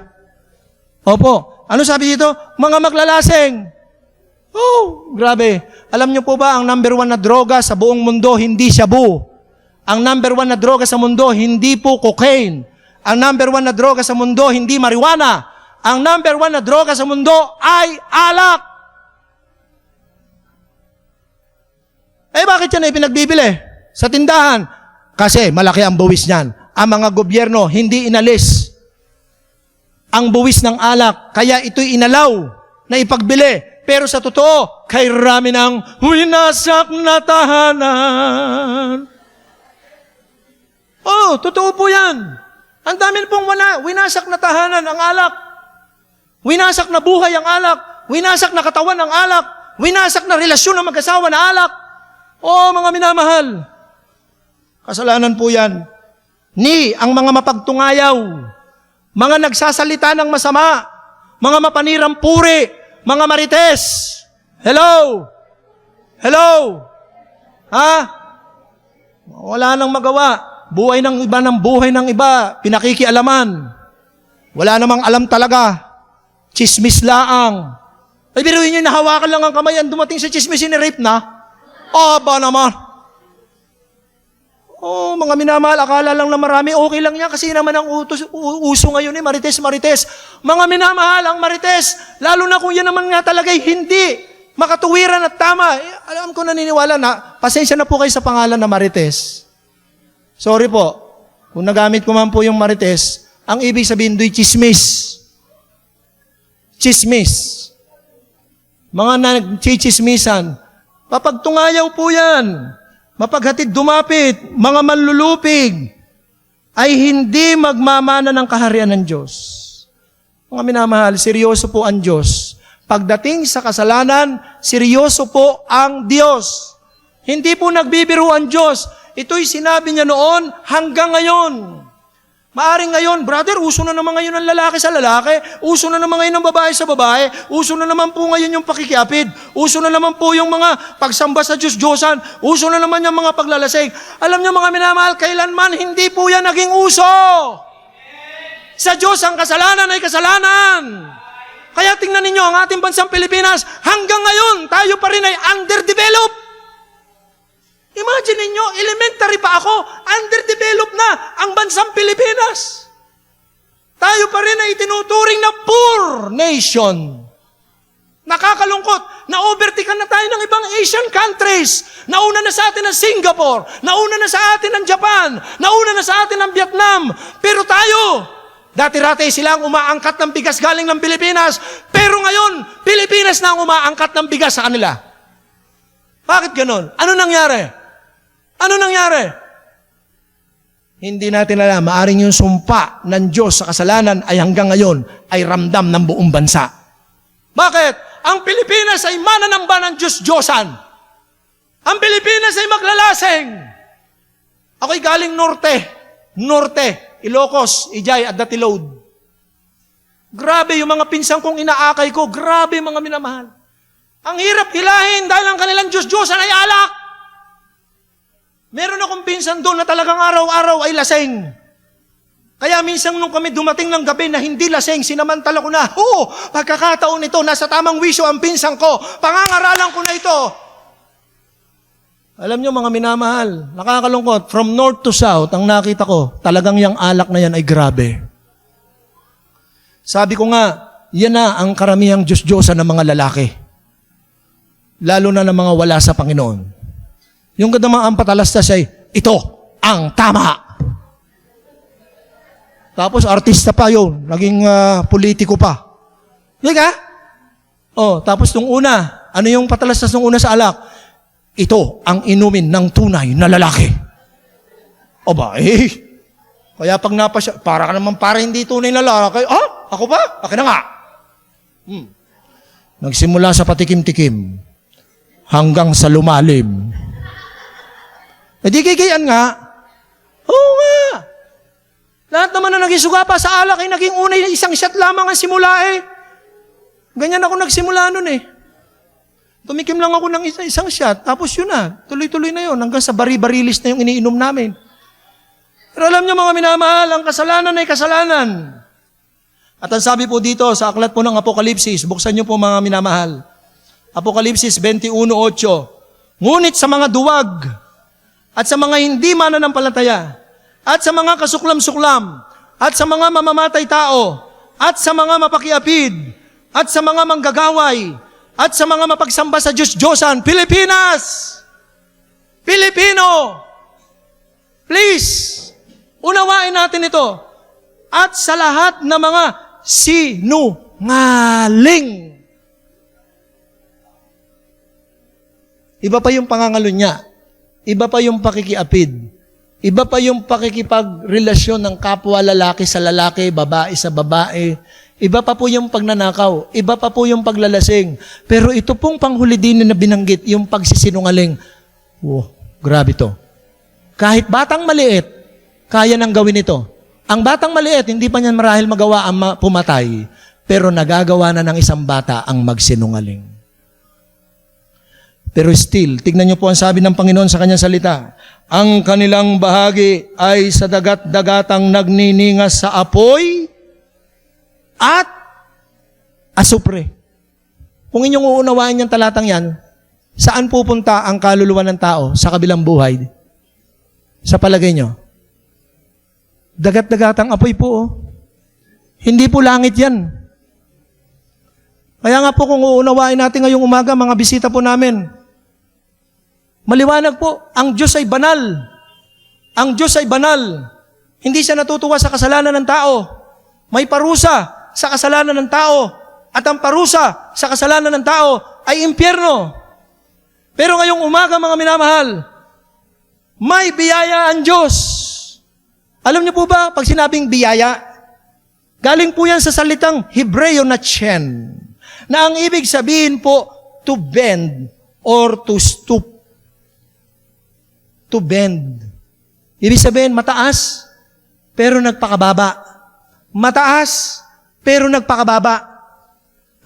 Opo, ano sabi dito? Mga maglalasing. Oh, grabe. Alam nyo po ba, ang number 1 na droga sa buong mundo, hindi shabu. Ang number 1 na droga sa mundo, hindi po cocaine. Ang number 1 na droga sa mundo, hindi marijuana. Ang number 1 na droga sa mundo ay alak. Eh bakit yan ay pinagbibili? Sa tindahan. Kasi malaki ang buwis niyan. Ang mga gobyerno hindi inalis ang buwis ng alak. Kaya ito'y inalaw na ipagbili. Pero sa totoo, kay rami ng winasak na tahanan. Oh, totoo po yan. Ang dami pong winasak na tahanan ang alak. Winasak na buhay ang alak. Winasak na katawan ang alak. Winasak na relasyon ng mag-asawa na alak. Oh, mga minamahal. Kasalanan po yan. Ni ang mga mapagtungayaw, mga nagsasalita ng masama, mga mapanirang puri, mga marites. Hello? Hello? Ha? Wala nang magawa. Buhay ng iba ng buhay ng iba, pinakikialaman. Wala namang alam talaga. Chismis laang. Ay, biruin nyo, nahawakan lang ang kamay, dumating sa chismis, rape na. Aba naman. Oh, mga minamahal, akala lang na marami, okay lang yan, kasi naman ang uso ngayon marites. Mga minamahal, ang marites, lalo na kung yan naman nga talaga'y hindi makatuwiran at tama. Alam ko, naniniwala na, pasensya na po kayo sa pangalan na marites. Sorry po, kung nagamit ko man po yung marites, ang ibig sabihin do'y chismis. Chismis. Mga nagchichismisan, papagtungayaw po yan. Mapaghatid dumapit, mga manlulupig, ay hindi magmamana ng kaharian ng Diyos. Mga minamahal, seryoso po ang Diyos. Pagdating sa kasalanan, seryoso po ang Diyos. Hindi po nagbibiro ang Diyos. Ito'y sinabi niya noon hanggang ngayon. Maaring ngayon, brother, uso na naman ngayon ang lalaki sa lalaki. Uso na naman ngayon ang babae sa babae. Uso na naman po ngayon yung pakikiapid. Uso na naman po yung mga pagsamba sa Diyos-Diyosan. Uso na naman yung mga paglalasing. Alam niyo mga minamahal, kailanman hindi po yan naging uso. Sa Diyos, ang kasalanan ay kasalanan. Kaya tingnan ninyo, ang ating bansang Pilipinas, hanggang ngayon, tayo pa rin ay underdeveloped. Imagine ninyo, elementary pa ako, underdeveloped na ang bansang Pilipinas. Tayo pa rin ay tinuturing na poor nation. Nakakalungkot, na-overtaken na tayo ng ibang Asian countries. Nauna na sa atin ang Singapore, nauna na sa atin ang Japan, nauna na sa atin ang Vietnam. Pero tayo, dati-rati sila ang umaangkat ng bigas galing ng Pilipinas, pero ngayon, Pilipinas na ang umaangkat ng bigas sa kanila. Bakit ganon? Ano nangyari? Ano nangyari? Hindi natin alam, maaring yung sumpa ng Diyos sa kasalanan ay hanggang ngayon ay ramdam ng buong bansa. Bakit? Ang Pilipinas ay mananamba ng Diyos-Diyosan. Ang Pilipinas ay maglalaseng. Ako'y galing Norte, Ilocos, Ijay, at Datilod. Grabe yung mga pinsang kong inaakay ko, grabe mga minamahal. Ang hirap hilahin dahil ang kanilang Diyos-Diyosan ay alak. Meron akong pinsan doon na talagang araw-araw ay laseng. Kaya minsan nung kami dumating ng gabi na hindi laseng, sinamantala ko na, pagkakataon nito, nasa tamang wisyo ang pinsang ko, pangangaralan ko na ito. Alam nyo mga minamahal, nakakalungkot, from north to south, ang nakita ko, talagang yung alak na yan ay grabe. Sabi ko nga, yan na ang karamihang Diyos-Diyosan ng mga lalaki. Lalo na ng mga wala sa Panginoon. Yung kadamang patalastas ay, ito ang tama. Tapos artista pa yun, naging politiko pa. Hindi ka? Tapos nung una, ano yung patalastas nung una sa alak? Ito ang inumin ng tunay na lalaki. Kaya pag napasya, para ka naman para hindi tunay na lalaki. Ako ba? Akin na nga. Nagsimula sa patikim-tikim hanggang sa lumalim. Di kikayan nga. Oo nga. Lahat naman na naging sugapa sa alak ay naging unay isang shot lamang ang simula eh. Ganyan ako nagsimula nun eh. Tumikim lang ako ng isang shot, tapos yun na. Tuloy-tuloy na yun, hanggang sa bari-barilis na yung iniinom namin. Pero alam niyo mga minamahal, ang kasalanan ay kasalanan. At ang sabi po dito sa aklat po ng Apokalipsis, buksan niyo po mga minamahal. Apokalipsis 21:8. Ngunit sa mga duwag at sa mga hindi mananampalataya, at sa mga kasuklam-suklam, at sa mga mamamatay tao, at sa mga mapakiapid, at sa mga manggagaway, at sa mga mapagsamba sa Diyos-Diyosan, Pilipinas! Pilipino! Please, unawain natin ito. At sa lahat ng mga sinungaling. Iba pa yung pangangalunya. Iba pa yung pakikiapid. Iba pa yung pakikipagrelasyon ng kapwa lalaki sa lalaki, babae sa babae. Iba pa po yung pagnanakaw. Iba pa po yung paglalasing. Pero ito pong panghuli din na binanggit, yung pagsisinungaling. Grabe to. Kahit batang maliit, kaya nang gawin ito. Ang batang maliit, hindi pa niyan marahil magawa ang pumatay. Pero nagagawa na ng isang bata ang magsinungaling. Pero still, tignan niyo po ang sabi ng Panginoon sa kanyang salita. Ang kanilang bahagi ay sa dagat-dagatang nagniningas sa apoy at asupre. Kung inyong uunawain yung talatang yan, saan pupunta ang kaluluwa ng tao sa kabilang buhay? Sa palagay nyo? Dagat-dagatang apoy po. Hindi po langit yan. Kaya nga po kung uunawain natin ngayong umaga, mga bisita po namin, maliwanag po, ang Diyos ay banal. Ang Diyos ay banal. Hindi siya natutuwa sa kasalanan ng tao. May parusa sa kasalanan ng tao. At ang parusa sa kasalanan ng tao ay impyerno. Pero ngayong umaga, mga minamahal, may biyaya ang Diyos. Alam niyo po ba, pag sinabing biyaya, galing po yan sa salitang Hebreo na chen, na ang ibig sabihin po, to bend or to stoop. To bend. Ibig sabihin, mataas, pero nagpakababa. Mataas, pero nagpakababa.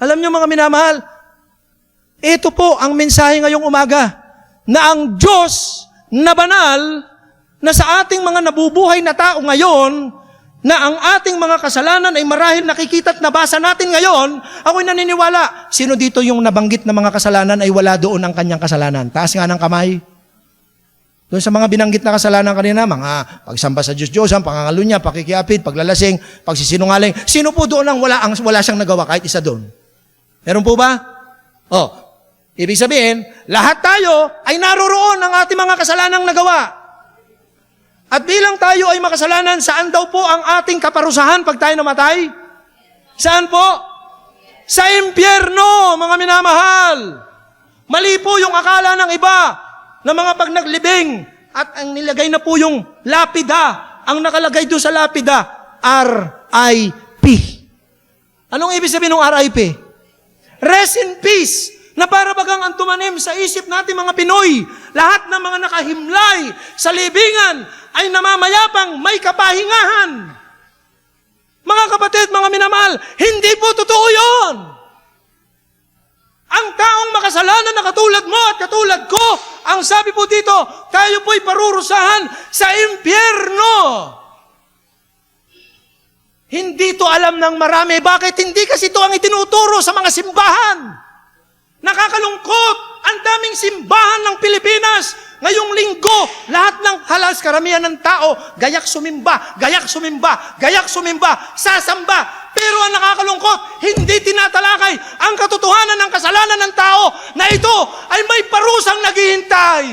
Alam niyo mga minamahal, ito po ang mensahe ngayong umaga, na ang Diyos na banal, na sa ating mga nabubuhay na tao ngayon, na ang ating mga kasalanan ay marahil nakikita at nabasa natin ngayon, ako'y naniniwala. Sino dito yung nabanggit na mga kasalanan ay wala doon ang kanyang kasalanan? Taas nga ng kamay. Doon sa mga binanggit na kasalanan kanina, mga pagsamba sa Diyos-Diyosan, pangangalunya, pakikiapid, paglalasing, pagsisinungaling. Sino po doon ang wala siyang nagawa kahit isa doon? Meron po ba? Ibig sabihin, lahat tayo ay naroroon ng ating mga kasalanang nagawa. At bilang tayo ay makasalanan, saan daw po ang ating kaparusahan pag tayo namatay? Saan po? Sa impyerno, mga minamahal. Mali po yung akala ng iba na mga pag naglibing at ang nilagay na po yung lapida, ang nakalagay doon sa lapida, R.I.P. Anong ibig sabihin ng R.I.P.? Rest in peace, na para bagang ang tumanim sa isip natin mga Pinoy, lahat ng mga nakahimlay sa libingan ay namamayapang may kapahingahan. Mga kapatid, mga minamahal, hindi po totoo yun. Ang taong makasalanan na katulad mo at katulad ko, ang sabi po dito, tayo po'y parurusahan sa impyerno. Hindi to alam ng marami. Bakit? Hindi kasi ito ang itinuturo sa mga simbahan. Nakakalungkot, ang daming simbahan ng Pilipinas. Ngayong linggo, lahat ng halos karamihan ng tao, gayak sumimba, gayak sumimba, gayak sumimba, sasamba. Pero ang nakakalungkot, hindi tinatalakay ang katotohanan ng kasalanan ng tao na ito ay may parusang naghihintay.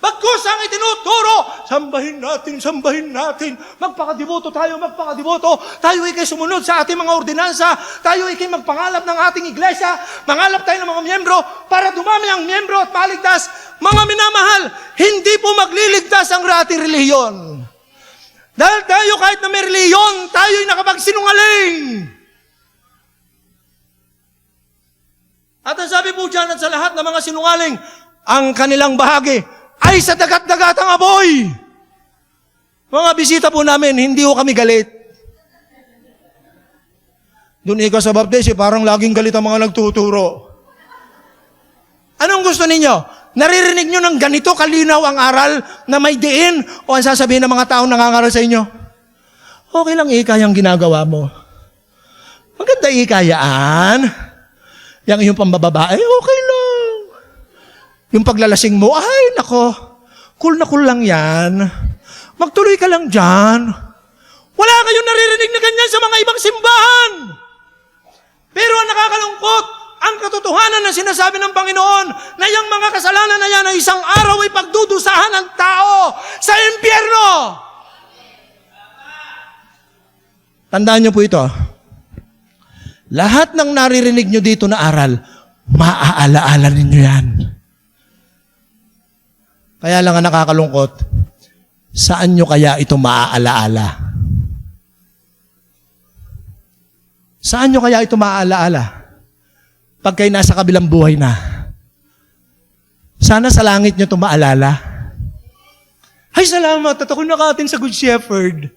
Bagkus ang itinuturo, sambahin natin, magpakadiboto tayo, tayo ikay sumunod sa ating mga ordinansa, tayo ikay magpangalap ng ating iglesia, mangalap tayo ng mga miyembro, para dumami ang miyembro at maligtas. Mga minamahal, hindi po magliligtas ang ating relihiyon. Dahil tayo kahit na may relihiyon, tayo'y nakapagsinungaling. At ang sabi po dyan at sa lahat ng mga sinungaling, ang kanilang bahagi ay sa dagat-dagatang apoy. Mga bisita po namin, hindi ko kami galit. Doon ikaw sa baptist, parang laging galit ang mga nagtuturo. Anong gusto ninyo? Naririnig nyo ng ganito kalinaw ang aral na may diin o ang sasabihin ng mga taong nangangaral sa inyo? Okay lang ikaya ang ginagawa mo. Maganda ikayaan. Yang iyong pambababae, okay lang. Yung paglalasing mo, ay nako, cool na cool lang yan. Magtuloy ka lang dyan. Wala kayong naririnig na ganyan sa mga ibang simbahan. Pero ang nakakalungkot, ang katotohanan na sinasabi ng Panginoon na yung mga kasalanan na yan ay isang araw ay pagdudusahan ng tao sa impyerno. Tandaan niyo po ito. Lahat ng naririnig niyo dito na aral, maaalaala ninyo yan. Kaya lang ang nakakalungkot, saan nyo kaya ito maaalaala? Saan nyo kaya ito maaalaala? Pag kayo nasa kabilang buhay na. Sana sa langit nyo ito maalala. Ay, salamat at ako nakatin sa Good Shepherd.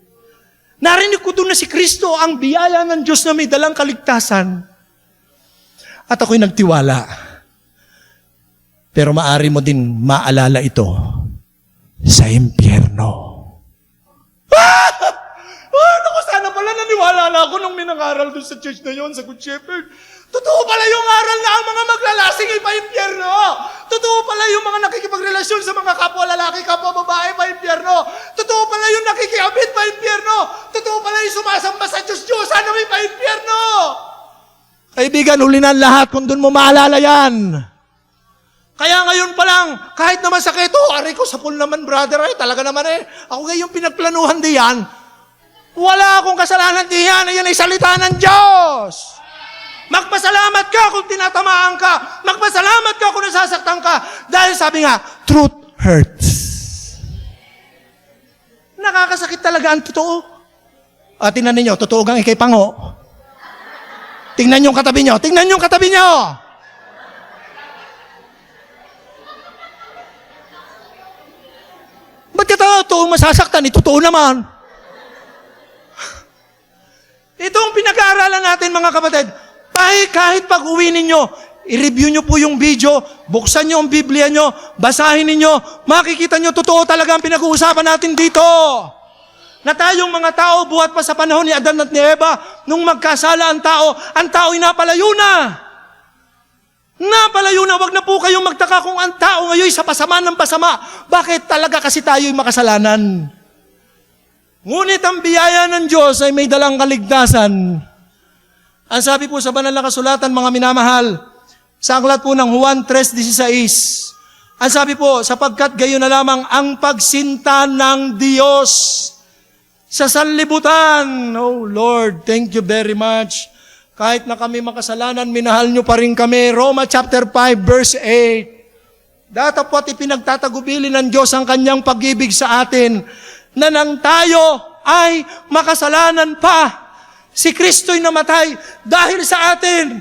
Narinig ko doon na si Kristo ang biyaya ng Diyos na may dalang kaligtasan. At ako'y nagtiwala. Pero maari mo din maalala ito sa impyerno. Naku, sana pala naniwala na ako nung minangaral doon sa church na yon, sa Good Shepherd. Totoo pala yung aral na ang mga maglalasing ay pa-impyerno. Totoo pala yung mga nakikipagrelasyon sa mga kapwa lalaki, kapwa babae, pa-impyerno. Totoo pala yung nakikiabit, pa-impyerno. Totoo pala yung sumasamba sa Diyos-Diyos, sana may pa-impyerno. Kaibigan, huli na lahat kung doon mo maalala yan. Kaya ngayon pa lang, kahit naman sakit, aray ko, sa pool naman, brother, ay talaga naman ako ngayong pinagplanuhan diyan. Wala akong kasalanan diyan, yan ay salita ng Diyos. Magpasalamat ka kung tinatamaan ka. Magpasalamat ka kung nasasaktan ka. Dahil sabi nga, truth hurts. Nakakasakit talaga ang totoo. Tingnan ninyo, totoo gang ikay pango. Tingnan yung katabi nyo, tingnan yung katabi nyo. Ba't ka totoo masasaktan? Totoo naman. Ito ang pinag-aaralan natin, mga kapatid. Kahit pag-uwi ninyo, i-review nyo po yung video, buksan nyo ang Biblia nyo, basahin ninyo, makikita nyo, totoo talaga ang pinag-uusapan natin dito. na tayong mga tao, buhat pa sa panahon ni Adan at ni Eva, nung magkasala ang tao'y napalayo na. Napalayo na, wag na po kayong magtaka kung ang tao ngayon sa pasama ng pasama. Bakit talaga kasi tayo'y makasalanan? Ngunit ang biyaya ng Diyos ay may dalang kaligtasan. Ang sabi po sa banal na kasulatan, mga minamahal, sa aklat po ng Juan 3:16, ang sabi po, sapagkat gayon na lamang ang pagsinta ng Diyos sa sanlibutan. Oh Lord, thank you very much. Kahit na kami makasalanan, minahal nyo pa rin kami. Roma chapter 5 verse 8. Datapwat ipinagtatagubilin ng Diyos ang kanyang pag-ibig sa atin na nang tayo ay makasalanan pa, si Kristo'y namatay dahil sa atin.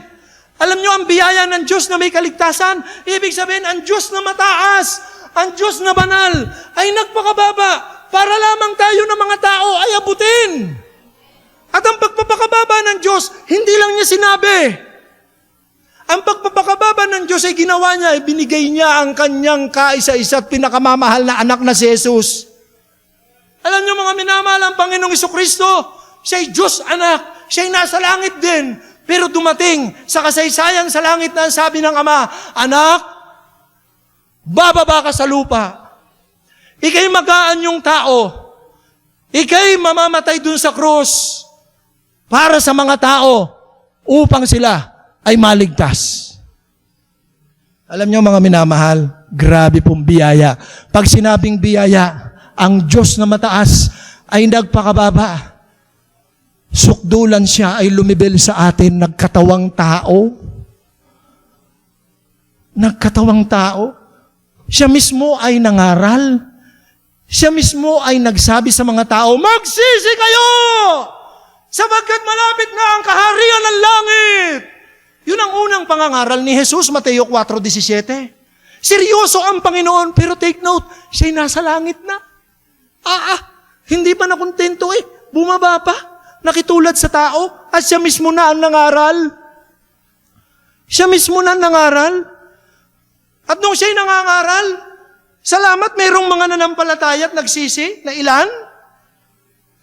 Alam nyo, ang biyaya ng Diyos na may kaligtasan, ibig sabihin, ang Diyos na mataas, ang Diyos na banal, ay nagpakababa para lamang tayo na mga tao ay abutin. At ang pagpapakababa ng Diyos, hindi lang niya sinabi. Ang pagpapakababa ng Diyos ay ginawa niya, binigay niya ang kanyang kaisa-isa at pinakamamahal na anak na si Jesus. Alam niyo mga minamahal, ang Panginoong Jesucristo, siya'y Diyos anak, siya'y nasa langit din, pero dumating sa kasaysayan sa langit na sabi ng Ama, anak, bababa ka sa lupa. Ika'y mag-aanyong tao. Ika'y mamamatay dun sa krus para sa mga tao upang sila ay maligtas. Alam niyo mga minamahal, grabe pong biyaya. Pag sinabing biyaya, ang Diyos na mataas ay nagpakababa. Sukdulan siya ay lumibel sa atin, nagkatawang tao. Nagkatawang tao. Siya mismo ay nangaral. Siya mismo ay nagsabi sa mga tao, magsisi kayo! Sapagkat malapit na ang kaharian ng langit. Yun ang unang pangangaral ni Jesus, Mateo 4:17. Seryoso ang Panginoon, pero take note, siya'y nasa langit na. Hindi pa nakontento bumaba pa, nakitulad sa tao, at siya mismo na ang nangaral. Siya mismo na ang nangaral. At nung siya'y nangangaral, salamat mayroong mga nanampalataya at nagsisi na ilan.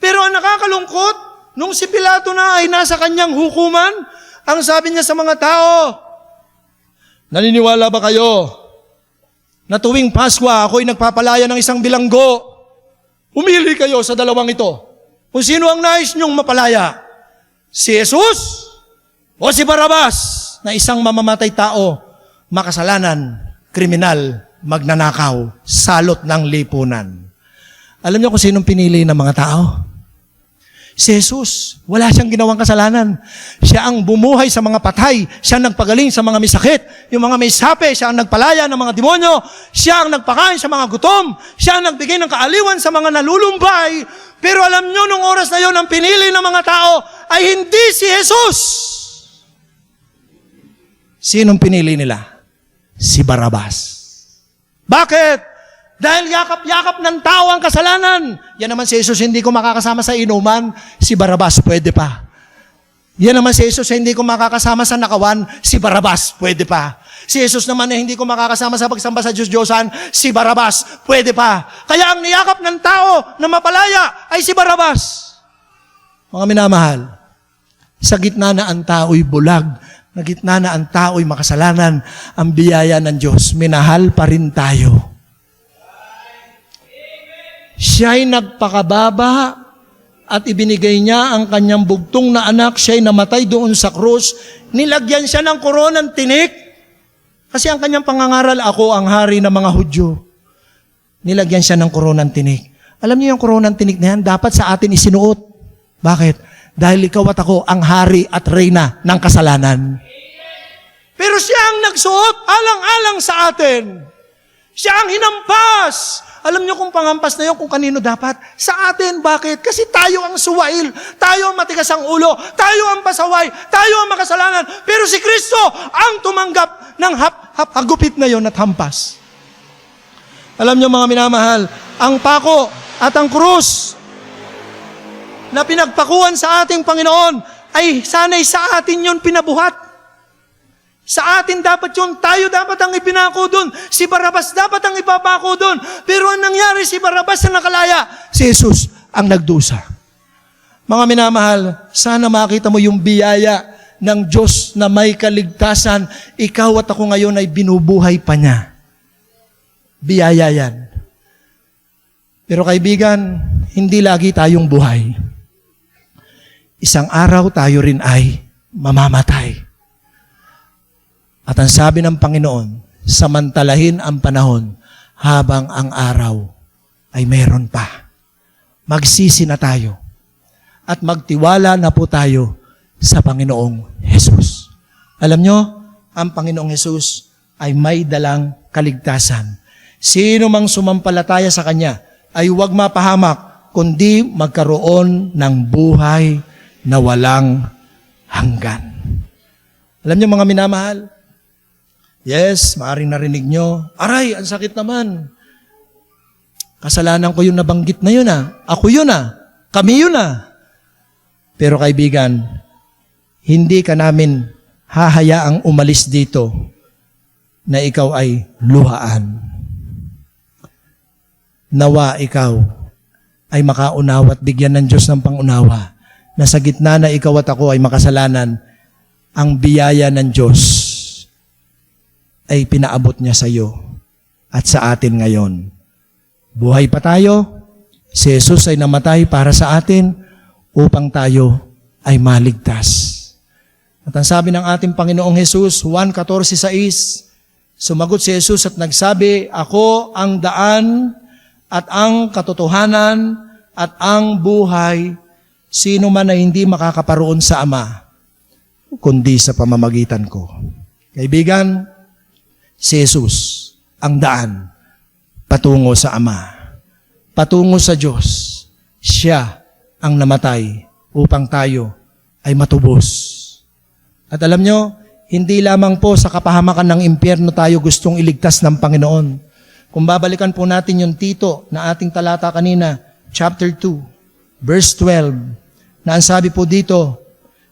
Pero ang nakakalungkot, nung si Pilato na ay nasa kanyang hukuman, ang sabi niya sa mga tao, naniniwala ba kayo na tuwing Pasko ako'y nagpapalaya ng isang bilanggo? Umili kayo sa dalawang ito. Kung sino ang nais niyong mapalaya? Si Jesus o si Barabas na isang mamamatay tao, makasalanan, kriminal, magnanakaw, salot ng lipunan. Alam niyo kung sinong pinili ng mga tao? Si Jesus. Wala siyang ginawang kasalanan. Siya ang bumuhay sa mga patay. Siya ang nagpagaling sa mga may sakit. Yung mga may sape, siya ang nagpalaya ng mga demonyo. Siya ang nagpakain sa mga gutom. Siya ang nagbigay ng kaaliwan sa mga nalulumbay. Pero alam niyo, nung oras na yon, ang pinili ng mga tao ay hindi si Jesus. Sinong pinili nila? Si Barabas. Bakit? Dahil yakap-yakap ng tao ang kasalanan. Yan naman si Jesus, hindi ko makakasama sa inuman. Si Barabas, pwede pa. Yan naman si Jesus, hindi ko makakasama sa nakawan. Si Barabas, pwede pa. Si Jesus naman na hindi ko makakasama sa pagsamba sa Diyos-Diyosan. Si Barabas, pwede pa. Kaya ang niyakap ng tao na mapalaya ay si Barabas. Mga minamahal, sa gitna na ang tao'y bulag, na gitna na ang tao'y makasalanan, ang biyaya ng Diyos, minahal pa rin tayo. Siya'y nagpakababa at ibinigay niya ang kanyang bugtong na anak. Siya'y namatay doon sa krus. Nilagyan siya ng koronang tinik. Kasi ang kanyang pangangaral, ako ang hari ng mga Hudyo. Nilagyan siya ng koronang tinik. Alam niyo yung koronang tinik na yan, dapat sa atin isinuot. Bakit? Dahil ikaw at ako ang hari at reyna ng kasalanan. Pero siya ang nagsuot alang-alang sa atin. Siya ang hinampas. Alam niyo kung panghampas na yun, kung kanino dapat? Sa atin. Bakit? Kasi tayo ang suwail. Tayo ang matigas ang ulo. Tayo ang pasaway. Tayo ang makasalanan. Pero si Kristo ang tumanggap ng hagupit na yon at hampas. Alam niyo mga minamahal, ang pako at ang krus na pinagpakuan sa ating Panginoon ay sana'y sa atin yon pinabuhat. Sa atin dapat yun, tayo dapat ang ipinako doon. Si Barabas dapat ang ipapako doon. Pero ang nangyari, si Barabas na nakalaya. Si Jesus ang nagdusa. Mga minamahal, sana makita mo yung biyaya ng Diyos na may kaligtasan. Ikaw at ako ngayon ay binubuhay pa niya. Biyaya yan. Pero kaibigan, hindi lagi tayong buhay. Isang araw tayo rin ay mamamatay. At ang sabi ng Panginoon, samantalahin ang panahon habang ang araw ay meron pa. Magsisi na tayo at magtiwala na po tayo sa Panginoong Jesus. Alam nyo, ang Panginoong Jesus ay may dalang kaligtasan. Sino mang sumampalataya sa Kanya ay huwag mapahamak, kundi magkaroon ng buhay na walang hanggan. Alam niyo mga minamahal, yes, maaaring narinig nyo, aray, ang sakit naman. Kasalanan ko yung nabanggit na yun Ako yun Kami yun Pero kaibigan, hindi ka namin hahayaang umalis dito na ikaw ay luhaan. Nawa ikaw ay makaunawa at bigyan ng Diyos ng pangunawa na sa gitna na ikaw at ako ay makasalanan, ang biyaya ng Diyos ay pinaabot niya sa iyo at sa atin ngayon. Buhay pa tayo, si Jesus ay namatay para sa atin upang tayo ay maligtas. At ang sabi ng ating Panginoong Jesus, Juan 14:6, sumagot si Jesus at nagsabi, ako ang daan at ang katotohanan at ang buhay, sino man ay hindi makakaparoon sa Ama, kundi sa pamamagitan ko. Kaibigan, si Jesus ang daan patungo sa Ama, patungo sa Diyos. Siya ang namatay upang tayo ay matubos. At alam nyo, hindi lamang po sa kapahamakan ng impyerno tayo gustong iligtas ng Panginoon. Kung babalikan po natin yung Tito na ating talata kanina, chapter 2, verse 12, na ang sabi po dito,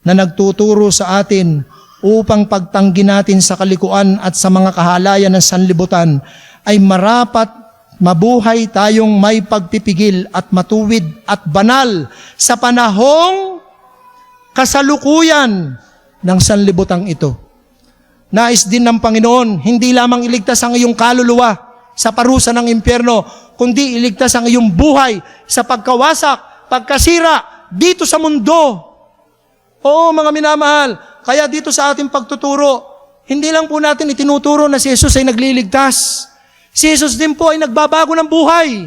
na nagtuturo sa atin upang pagtanggi natin sa kalikuan at sa mga kahalayan ng sanlibutan, ay marapat mabuhay tayong may pagpipigil at matuwid at banal sa panahong kasalukuyan ng sanlibutang ito. Nais din ng Panginoon, hindi lamang iligtas ang iyong kaluluwa sa parusa ng impyerno, kundi iligtas ang iyong buhay sa pagkawasak, pagkasira dito sa mundo. Oo, mga minamahal, kaya dito sa ating pagtuturo, hindi lang po natin itinuturo na si Jesus ay nagliligtas. Si Jesus din po ay nagbabago ng buhay.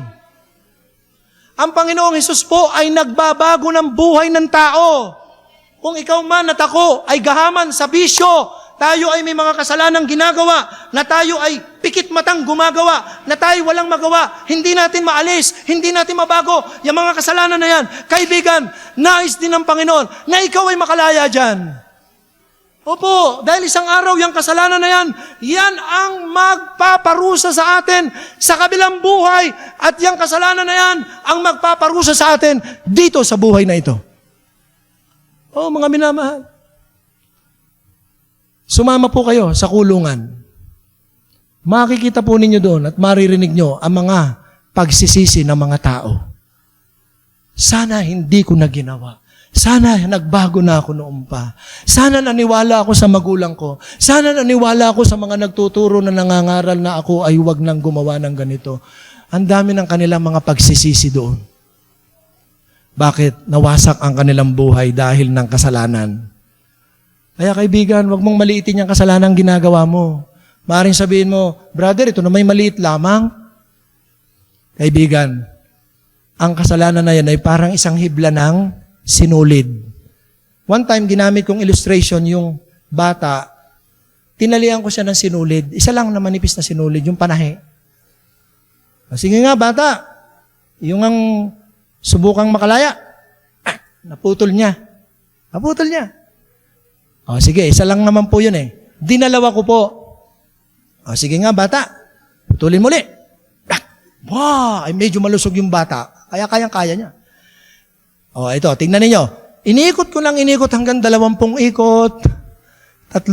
Ang Panginoong Jesus po ay nagbabago ng buhay ng tao. Kung ikaw man at ako ay gahaman sa bisyo, tayo ay may mga kasalanang ginagawa, na tayo ay pikit matang gumagawa, na tayo walang magawa, hindi natin maalis, hindi natin mabago, yung mga kasalanan na yan. Kaibigan, nais din ng Panginoon na ikaw ay makalaya dyan. Opo, dahil isang araw yung kasalanan na yan ang magpaparusa sa atin sa kabilang buhay, at yung kasalanan na yan ang magpaparusa sa atin dito sa buhay na ito. Oh, mga minamahal, sumama po kayo sa kulungan. Makikita po ninyo doon at maririnig nyo ang mga pagsisisi ng mga tao. Sana hindi ko na ginawa. Sana nagbago na ako noon pa. Sana naniwala ako sa magulang ko. Sana naniwala ako sa mga nagtuturo na nangangaral na ako ay huwag nang gumawa ng ganito. Ang dami ng kanilang mga pagsisisi doon. Bakit? Nawasak ang kanilang buhay dahil ng kasalanan. Kaya kaibigan, huwag mong maliitin yung kasalanan ginagawa mo. Maaaring sabihin mo, brother, ito na may maliit lamang. Kaibigan, ang kasalanan na yan ay parang isang hibla ng sinulid. One time, ginamit kong illustration yung bata, tinalian ko siya ng sinulid. Isa lang na manipis na sinulid, yung panahe. Sige nga, bata, yung ang subukang makalaya, naputol niya. Naputol niya. O sige, isa lang naman po yun eh. Dinalawa ko po. O sige nga, bata, putulin muli. Wow, ay medyo malusog yung bata. Kaya kayang-kaya niya. O ito, tingnan ninyo. Inikot ko lang hanggang 20 ikot. 30.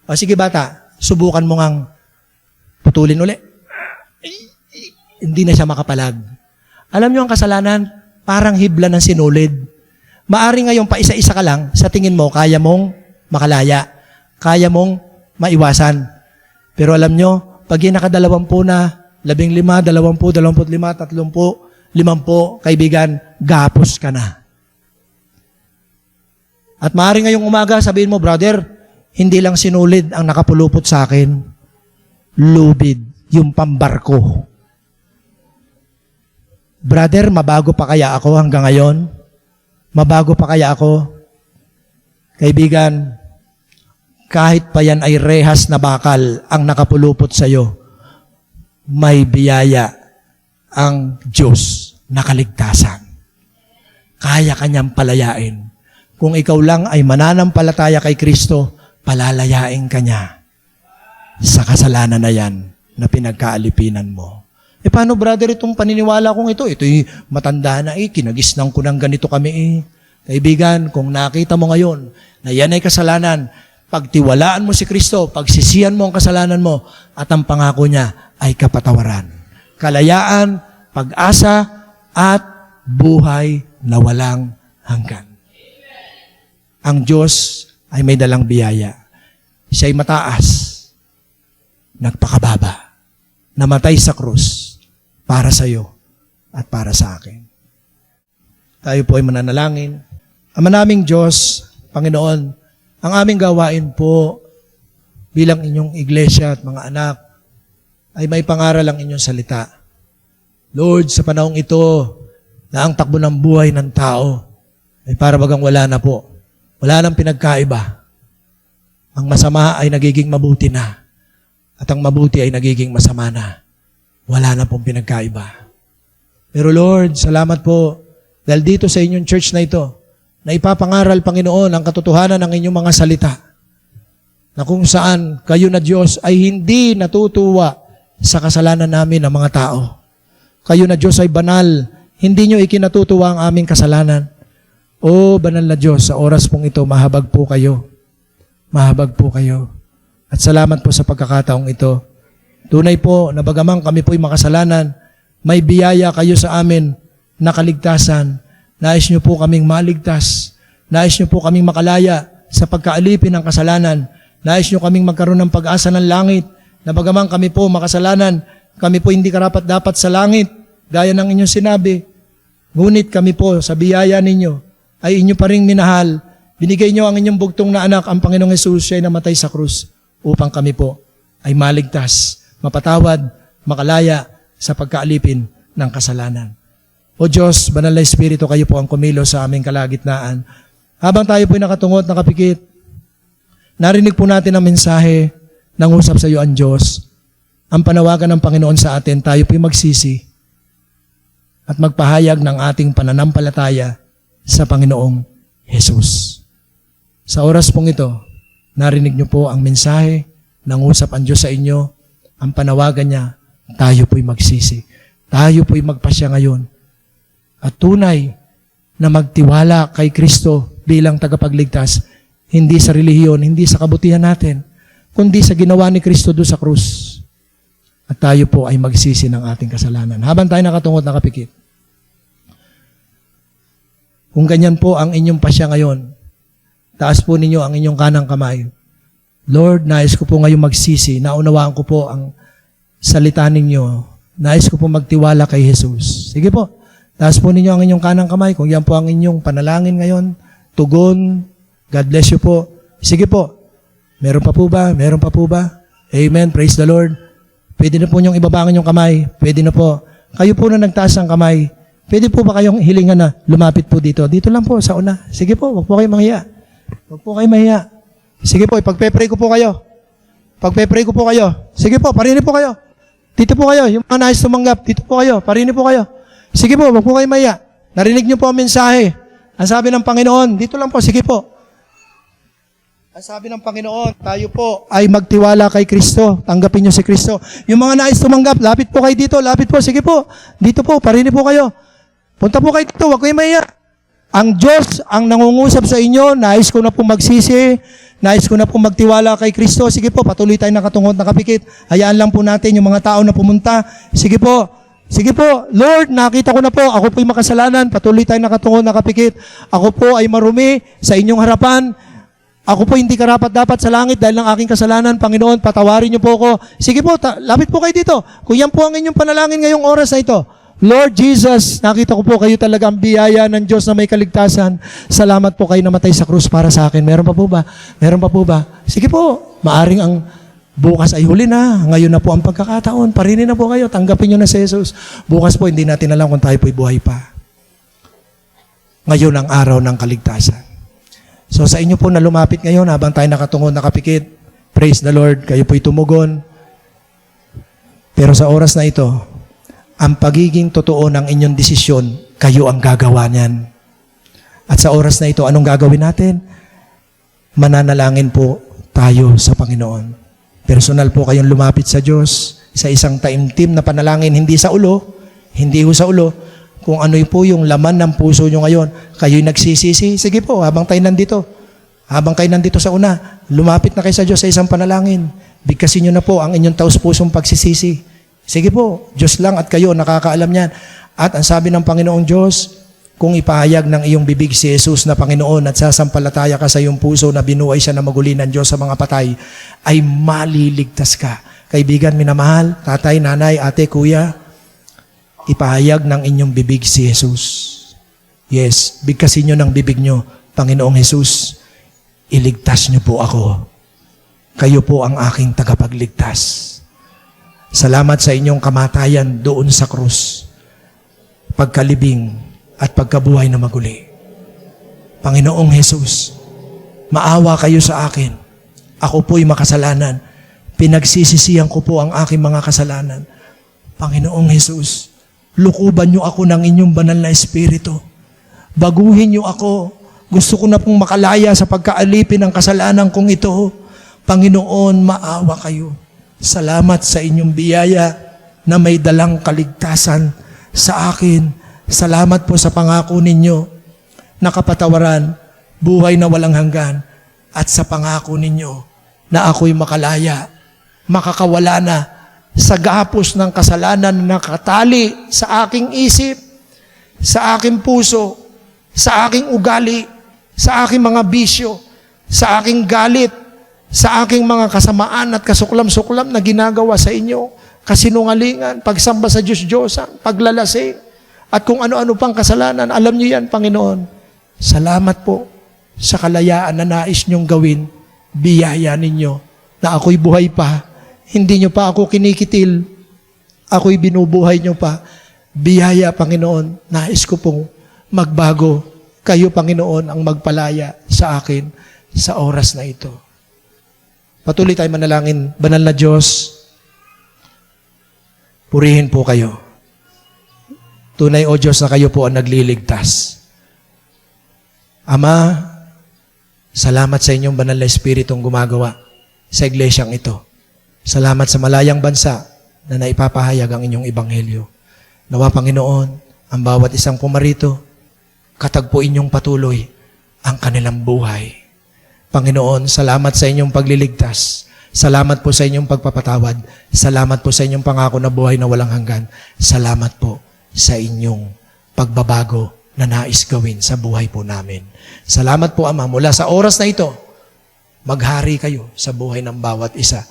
O sige bata, subukan mo ngang putulin uli. Hindi na siya makapalag. Alam nyo ang kasalanan, parang hibla ng sinulid. Maari ngayon, paisa-isa ka lang, sa tingin mo, kaya mong makalaya. Kaya mong maiwasan. Pero alam nyo, pag yung nakadalawampu na, 15, 20, 25, 30, 50, kaibigan, gapos ka na. At maari ngayong umaga, sabihin mo, brother, hindi lang sinulid ang nakapulupot sa akin, lubid, yung pambarko. Brother, mabago pa kaya ako hanggang ngayon? Mabago pa kaya ako? Kaibigan, kahit pa yan ay rehas na bakal ang nakapulupot sa iyo, may biyaya ang Diyos na kaligtasan. Kaya kanyang palayain. Kung ikaw lang ay mananampalataya kay Kristo, palalayain ka niya sa kasalanan na yan na pinagkaalipinan mo. Paano brother itong paniniwala kong ito? Ito'y matanda na kinagisnan ko ng ganito kami Kaibigan, kung nakita mo ngayon na yan ay kasalanan, pagtiwalaan mo si Kristo, pagsisihan mo ang kasalanan mo, at ang pangako niya ay kapatawaran. Kalayaan, pag-asa, at buhay na walang hanggan. Ang Diyos ay may dalang biyaya. Siya'y mataas, nagpakababa, namatay sa krus para sa iyo at para sa akin. Tayo po ay mananalangin. Ama naming Diyos, Panginoon, ang aming gawain po bilang inyong iglesia at mga anak ay may pangaral ang inyong salita. Lord, sa panahong ito na ang takbo ng buhay ng tao ay para bagang wala na po. Wala nang pinagkaiba. Ang masama ay nagiging mabuti na. At ang mabuti ay nagiging masama na. Wala na pong pinagkaiba. Pero Lord, salamat po dahil dito sa inyong church na ito, na ipapangaral, Panginoon, ang katotohanan ng inyong mga salita, na kung saan kayo na Diyos ay hindi natutuwa sa kasalanan namin ng mga tao. Kayo na Diyos ay banal, hindi nyo ikinatutuwa ang aming kasalanan. O banal na Diyos, sa oras pong ito, mahabag po kayo. Mahabag po kayo. At salamat po sa pagkakataong ito. Tunay po na bagamang kami po'y makasalanan, may biyaya kayo sa amin na kaligtasan. Nais nyo po kaming maligtas. Nais nyo po kaming makalaya sa pagkaalipin ng kasalanan. Nais nyo kaming magkaroon ng pag-asa ng langit, na bagamang kami po makasalanan, kami po hindi karapat-dapat sa langit, gaya ng inyong sinabi. Ngunit kami po sa biyaya ninyo, ay inyo pa ring minahal. Binigay nyo ang inyong bugtong na anak, ang Panginoong Hesus, siya'y namatay sa krus, upang kami po ay maligtas, mapatawad, makalaya sa pagkaalipin ng kasalanan. O Diyos, Banal na Espiritu, kayo po ang kumilos sa aming kalagitnaan. Habang tayo po'y nakatungot, nakapikit, narinig po natin ang mensahe ng usap sa iyo ang Diyos. Ang panawagan ng Panginoon sa atin, tayo po'y magsisi at magpahayag ng ating pananampalataya sa Panginoong Jesus. Sa oras pong ito, narinig niyo po ang mensahe ng usap ang Diyos sa inyo, ang panawagan niya, tayo po'y magsisi. Tayo po'y magpasya ngayon. At tunay na magtiwala kay Kristo bilang tagapagligtas, hindi sa relihiyon, hindi sa kabutihan natin, kundi sa ginawa ni Kristo doon sa krus. At tayo po ay magsisi ng ating kasalanan. Habang tayo nakatungod, nakapikit. Kung ganyan po ang inyong pasya ngayon, taas po ninyo ang inyong kanang kamay. Lord, nais ko po ngayong magsisi. Naunawaan ko po ang salita ninyo. Nais ko po magtiwala kay Jesus. Sige po, taas po ninyo ang inyong kanang kamay. Kung yan po ang inyong panalangin ngayon, tugon, God bless you po. Sige po, meron pa po ba? Meron pa po ba? Amen, praise the Lord. Pwede na po niyong ibabangan yung kamay. Pwede na po. Kayo po na nagtaas ang kamay. Pwede po ba kayong hilingan na lumapit po dito? Dito lang po, sa una. Sige po, wag po kayo mahiya. Wag po kayo mahiya. Sige po, pagpe-pray ko po kayo. Pagpe-pray ko po kayo. Sige po, parini po kayo. Dito po kayo. Yung mga nais tumanggap, dito po kayo. Parini po kayo. Sige po, wag po kayo mahiya. Narinig niyo po ang mensahe. Ang sabi ng Panginoon, dito lang po, sige po. Ang sabi ng Panginoon, tayo po ay magtiwala kay Kristo. Tanggapin niyo si Kristo. Yung mga nais tumanggap, lapit po kayo dito. Lapit po, sige po. Dito po, parini po kayo. Punta po kayo dito, huwag kayo mahiya. Ang Diyos ang nangungusap sa inyo, nais ko na po magsisi, nais ko na po magtiwala kay Kristo. Sige po, patuloy tayo nakatungod, nakapikit. Hayaan lang po natin yung mga tao na pumunta. Sige po, Sige po, Lord, nakita ko na po, ako po'y makasalanan, patuloy tayong nakatungo, nakapikit. Ako po ay marumi sa inyong harapan. Ako po hindi karapat-dapat sa langit dahil ng aking kasalanan. Panginoon, patawarin niyo po ako. Sige po, lapit po kayo dito. Kung yan po ang inyong panalangin ngayong oras na ito. Lord Jesus, nakita ko po kayo talaga ang biyaya ng Diyos na may kaligtasan. Salamat po kayo namatay sa krus para sa akin. Meron pa po ba? Meron pa po ba? Sige po, maaring ang bukas ay huli na. Ngayon na po ang pagkakataon. Parinin na po kayo. Tanggapin niyo na si Jesus. Bukas po, hindi natin alam kung tayo po'y buhay pa. Ngayon ang araw ng kaligtasan. So sa inyo po na lumapit ngayon habang tayo nakatungo, nakapikit, praise the Lord, kayo po'y tumugon. Pero sa oras na ito, ang pagiging totoo ng inyong desisyon, kayo ang gagawa niyan. At sa oras na ito, anong gagawin natin? Mananalangin po tayo sa Panginoon. Personal po kayong lumapit sa Diyos sa isang taimtim na panalangin, hindi sa ulo, hindi ho sa ulo, kung ano po yung laman ng puso nyo ngayon, kayo'y nagsisisi. Sige po, habang kayo nandito sa una, lumapit na kayo sa Diyos sa isang panalangin. Bigkasin nyo na po ang inyong taus-pusong pagsisisi. Sige po, Diyos lang at kayo, nakakaalam niyan. At ang sabi ng Panginoong Diyos, kung ipahayag ng iyong bibig si Jesus na Panginoon at sasampalataya ka sa iyong puso na binuhay siya na maguli ng Diyos sa mga patay, ay maliligtas ka. Kaibigan, minamahal, tatay, nanay, ate, kuya, ipahayag ng inyong bibig si Jesus. Yes, bigkasin nyo ng bibig nyo, Panginoong Jesus, iligtas nyo po ako. Kayo po ang aking tagapagligtas. Salamat sa inyong kamatayan doon sa krus, pagkalibing at pagkabuhay na maguli. Panginoong Jesus, maawa kayo sa akin. Ako po'y makasalanan. Pinagsisisihan ko po ang aking mga kasalanan. Panginoong Jesus, lukuban niyo ako ng inyong banal na espiritu. Baguhin niyo ako. Gusto ko na pong makalaya sa pagkaalipin ng kasalanan kong ito. Panginoon, maawa kayo. Salamat sa inyong biyaya na may dalang kaligtasan sa akin. Salamat po sa pangako ninyo na kapatawaran, buhay na walang hanggan, at sa pangako ninyo na ako'y makalaya, makakawala na sa gapos ng kasalanan na nakatali sa aking isip, sa aking puso, sa aking ugali, sa aking mga bisyo, sa aking galit, sa aking mga kasamaan at kasuklam-suklam na ginagawa sa inyo, kasinungalingan, pagsamba sa Diyos-Diyosan, paglalasing, at kung ano-ano pang kasalanan, alam niyo yan, Panginoon. Salamat po sa kalayaan na nais niyong gawin, biyaya ninyo, na ako'y buhay pa, hindi niyo pa ako kinikitil, ako'y binubuhay niyo pa. Biyaya, Panginoon, nais ko pong magbago. Kayo, Panginoon, ang magpalaya sa akin sa oras na ito. Patuloy tayo manalangin. Banal na Diyos, purihin po kayo. Tunay, O Diyos, na kayo po ang nagliligtas. Ama, salamat sa inyong banal na Espiritong gumagawa sa iglesyang ito. Salamat sa malayang bansa na naipapahayag ang inyong ebanghelyo. Nawa, Panginoon, ang bawat isang pumarito, katagpuin niyong patuloy ang kanilang buhay. Panginoon, salamat sa inyong pagliligtas. Salamat po sa inyong pagpapatawad. Salamat po sa inyong pangako na buhay na walang hanggan. Salamat po sa inyong pagbabago na nais gawin sa buhay po namin. Salamat po, Ama, mula sa oras na ito, maghari kayo sa buhay ng bawat isa.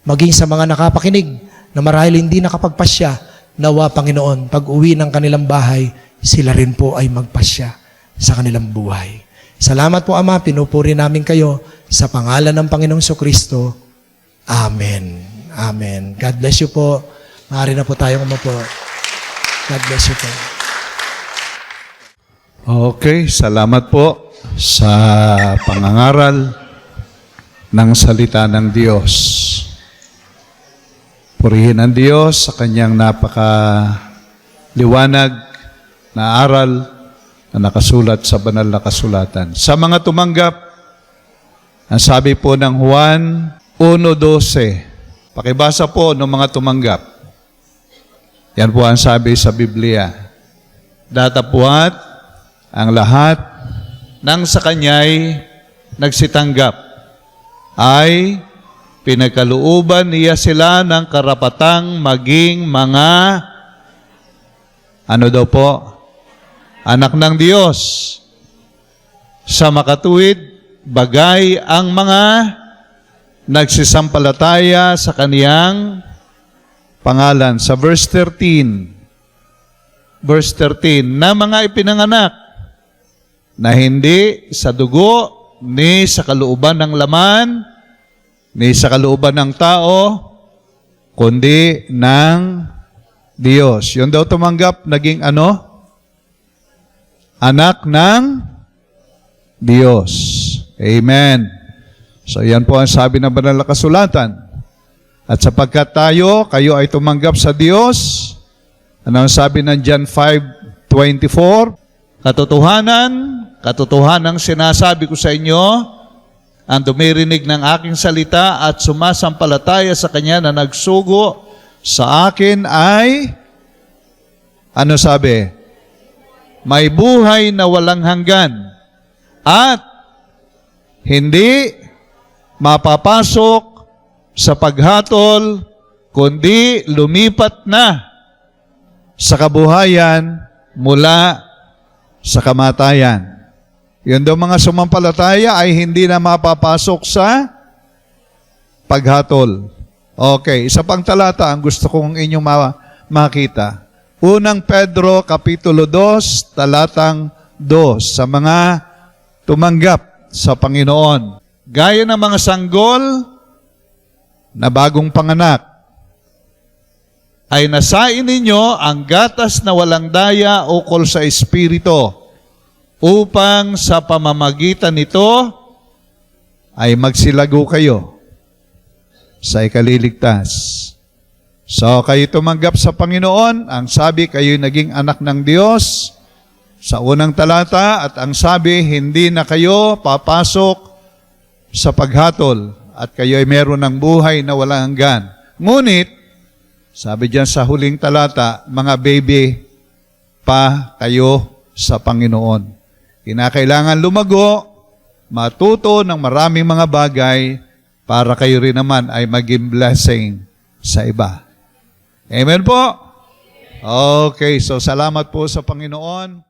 Maging sa mga nakapakinig na marahil hindi nakapagpasya, nawa, Panginoon, pag-uwi ng kanilang bahay, sila rin po ay magpasya sa kanilang buhay. Salamat po, Ama, pinupuri namin kayo sa pangalan ng Panginoong Kristo. Amen. Amen. God bless you po. Maaari na po tayong umupo. God bless you po. Okay, salamat po sa pangangaral ng salita ng Diyos. Purihin ang Diyos sa kanyang napakaliwanag na aral na nakasulat sa banal na kasulatan. Sa mga tumanggap, ang sabi po ng Juan 1:12, pakibasa po ng mga tumanggap. Yan po ang sabi sa Biblia. Datapwat ang lahat ng sa kanya'y nagsitanggap ay pinagkalooban niya sila ng karapatang maging mga Ano daw po? Anak ng Diyos. Sa makatuwid, bagay ang mga nagsisampalataya sa kaniyang pangalan. Sa verse 13, na mga ipinanganak na hindi sa dugo, ni sa kalooban ng laman, ni sa kalooban ng tao, kundi ng Diyos. Yun daw tumanggap, naging ano? Anak ng Diyos. Amen. So yan po ang sabi ng banal na kasulatan. At sapagkat kayo ay tumanggap sa Diyos, ano ang sabi ng John 5:24? Katotohanan sinasabi ko sa inyo, ang dumirinig ng aking salita at sumasampalataya sa Kanya na nagsugo sa akin ay, ano sabi? May buhay na walang hanggan at hindi mapapasok sa paghatol, kundi lumipat na sa kabuhayan mula sa kamatayan. Yun daw mga sumampalataya ay hindi na mapapasok sa paghatol. Okay, isa pang talata ang gusto kong inyong makita. Unang Pedro, Kapitulo 2, talatang 2, sa mga tumanggap sa Panginoon. Gaya ng mga sanggol na bagong panganak, ay nasain ninyo ang gatas na walang daya ukol sa Espiritu, upang sa pamamagitan nito ay magsilago kayo sa ikaliligtas. So, kayo tumanggap sa Panginoon, ang sabi, kayo naging anak ng Diyos sa unang talata, at ang sabi, hindi na kayo papasok sa paghatol, at kayo ay meron ng buhay na walang hanggan. Ngunit, sabi diyan sa huling talata, mga baby pa kayo sa Panginoon. Kinakailangan lumago, matuto ng maraming mga bagay para kayo rin naman ay maging blessing sa iba. Amen po? Okay, so salamat po sa Panginoon.